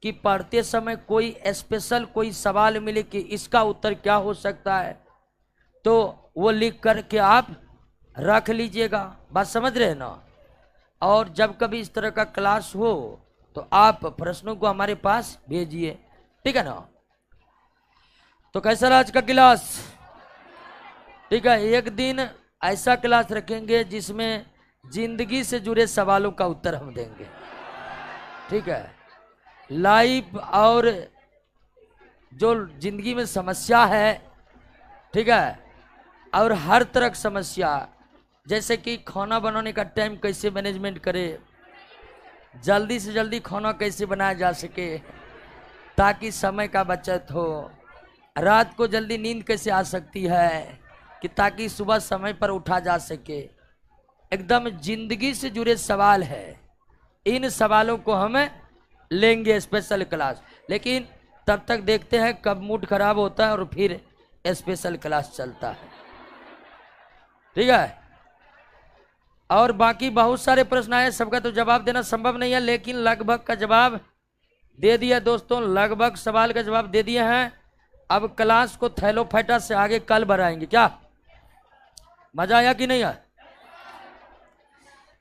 कि पढ़ते समय कोई स्पेशल कोई सवाल मिले कि इसका उत्तर क्या हो सकता है, तो वो लिख करके आप रख लीजिएगा। बात समझ रहे हैं ना? और जब कभी इस तरह का क्लास हो तो आप प्रश्नों को हमारे पास भेजिए। ठीक है ना? तो कैसा रहा आज का क्लास? ठीक है, एक दिन ऐसा क्लास रखेंगे जिसमें जिंदगी से जुड़े सवालों का उत्तर हम देंगे। ठीक है, लाइफ और जो जिंदगी में समस्या है, ठीक है, और हर तरह की समस्या, जैसे कि खाना बनाने का टाइम कैसे मैनेजमेंट करे, जल्दी से जल्दी खाना कैसे बनाया जा सके ताकि समय का बचत हो, रात को जल्दी नींद कैसे आ सकती है कि ताकि सुबह समय पर उठा जा सके। एकदम जिंदगी से जुड़े सवाल है। इन सवालों को हम लेंगे स्पेशल क्लास, लेकिन तब तक देखते हैं कब मूड खराब होता है और फिर स्पेशल क्लास चलता है। ठीक है, और बाकी बहुत सारे प्रश्न आए, सबका तो जवाब देना संभव नहीं है, लेकिन लगभग का जवाब दे दिया दोस्तों, लगभग सवाल का जवाब दे दिए हैं। अब क्लास को थैलोफाइटा से आगे कल बढ़ाएंगे। क्या मजा आया कि नहीं आया?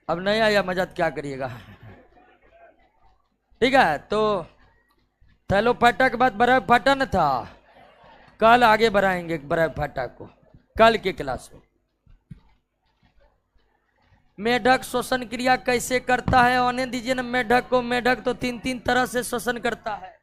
अब नहीं आया मजा तो क्या करिएगा। ठीक है, तो थैलोफाइटा के बाद बर्फाटा न था, कल आगे बढ़ाएंगे बर्फाटा को, कल के क्लास में। मेढक श्वसन क्रिया कैसे करता है? आने दीजिए ना मेढक को। मेढक तो तीन तीन तरह से श्वसन करता है।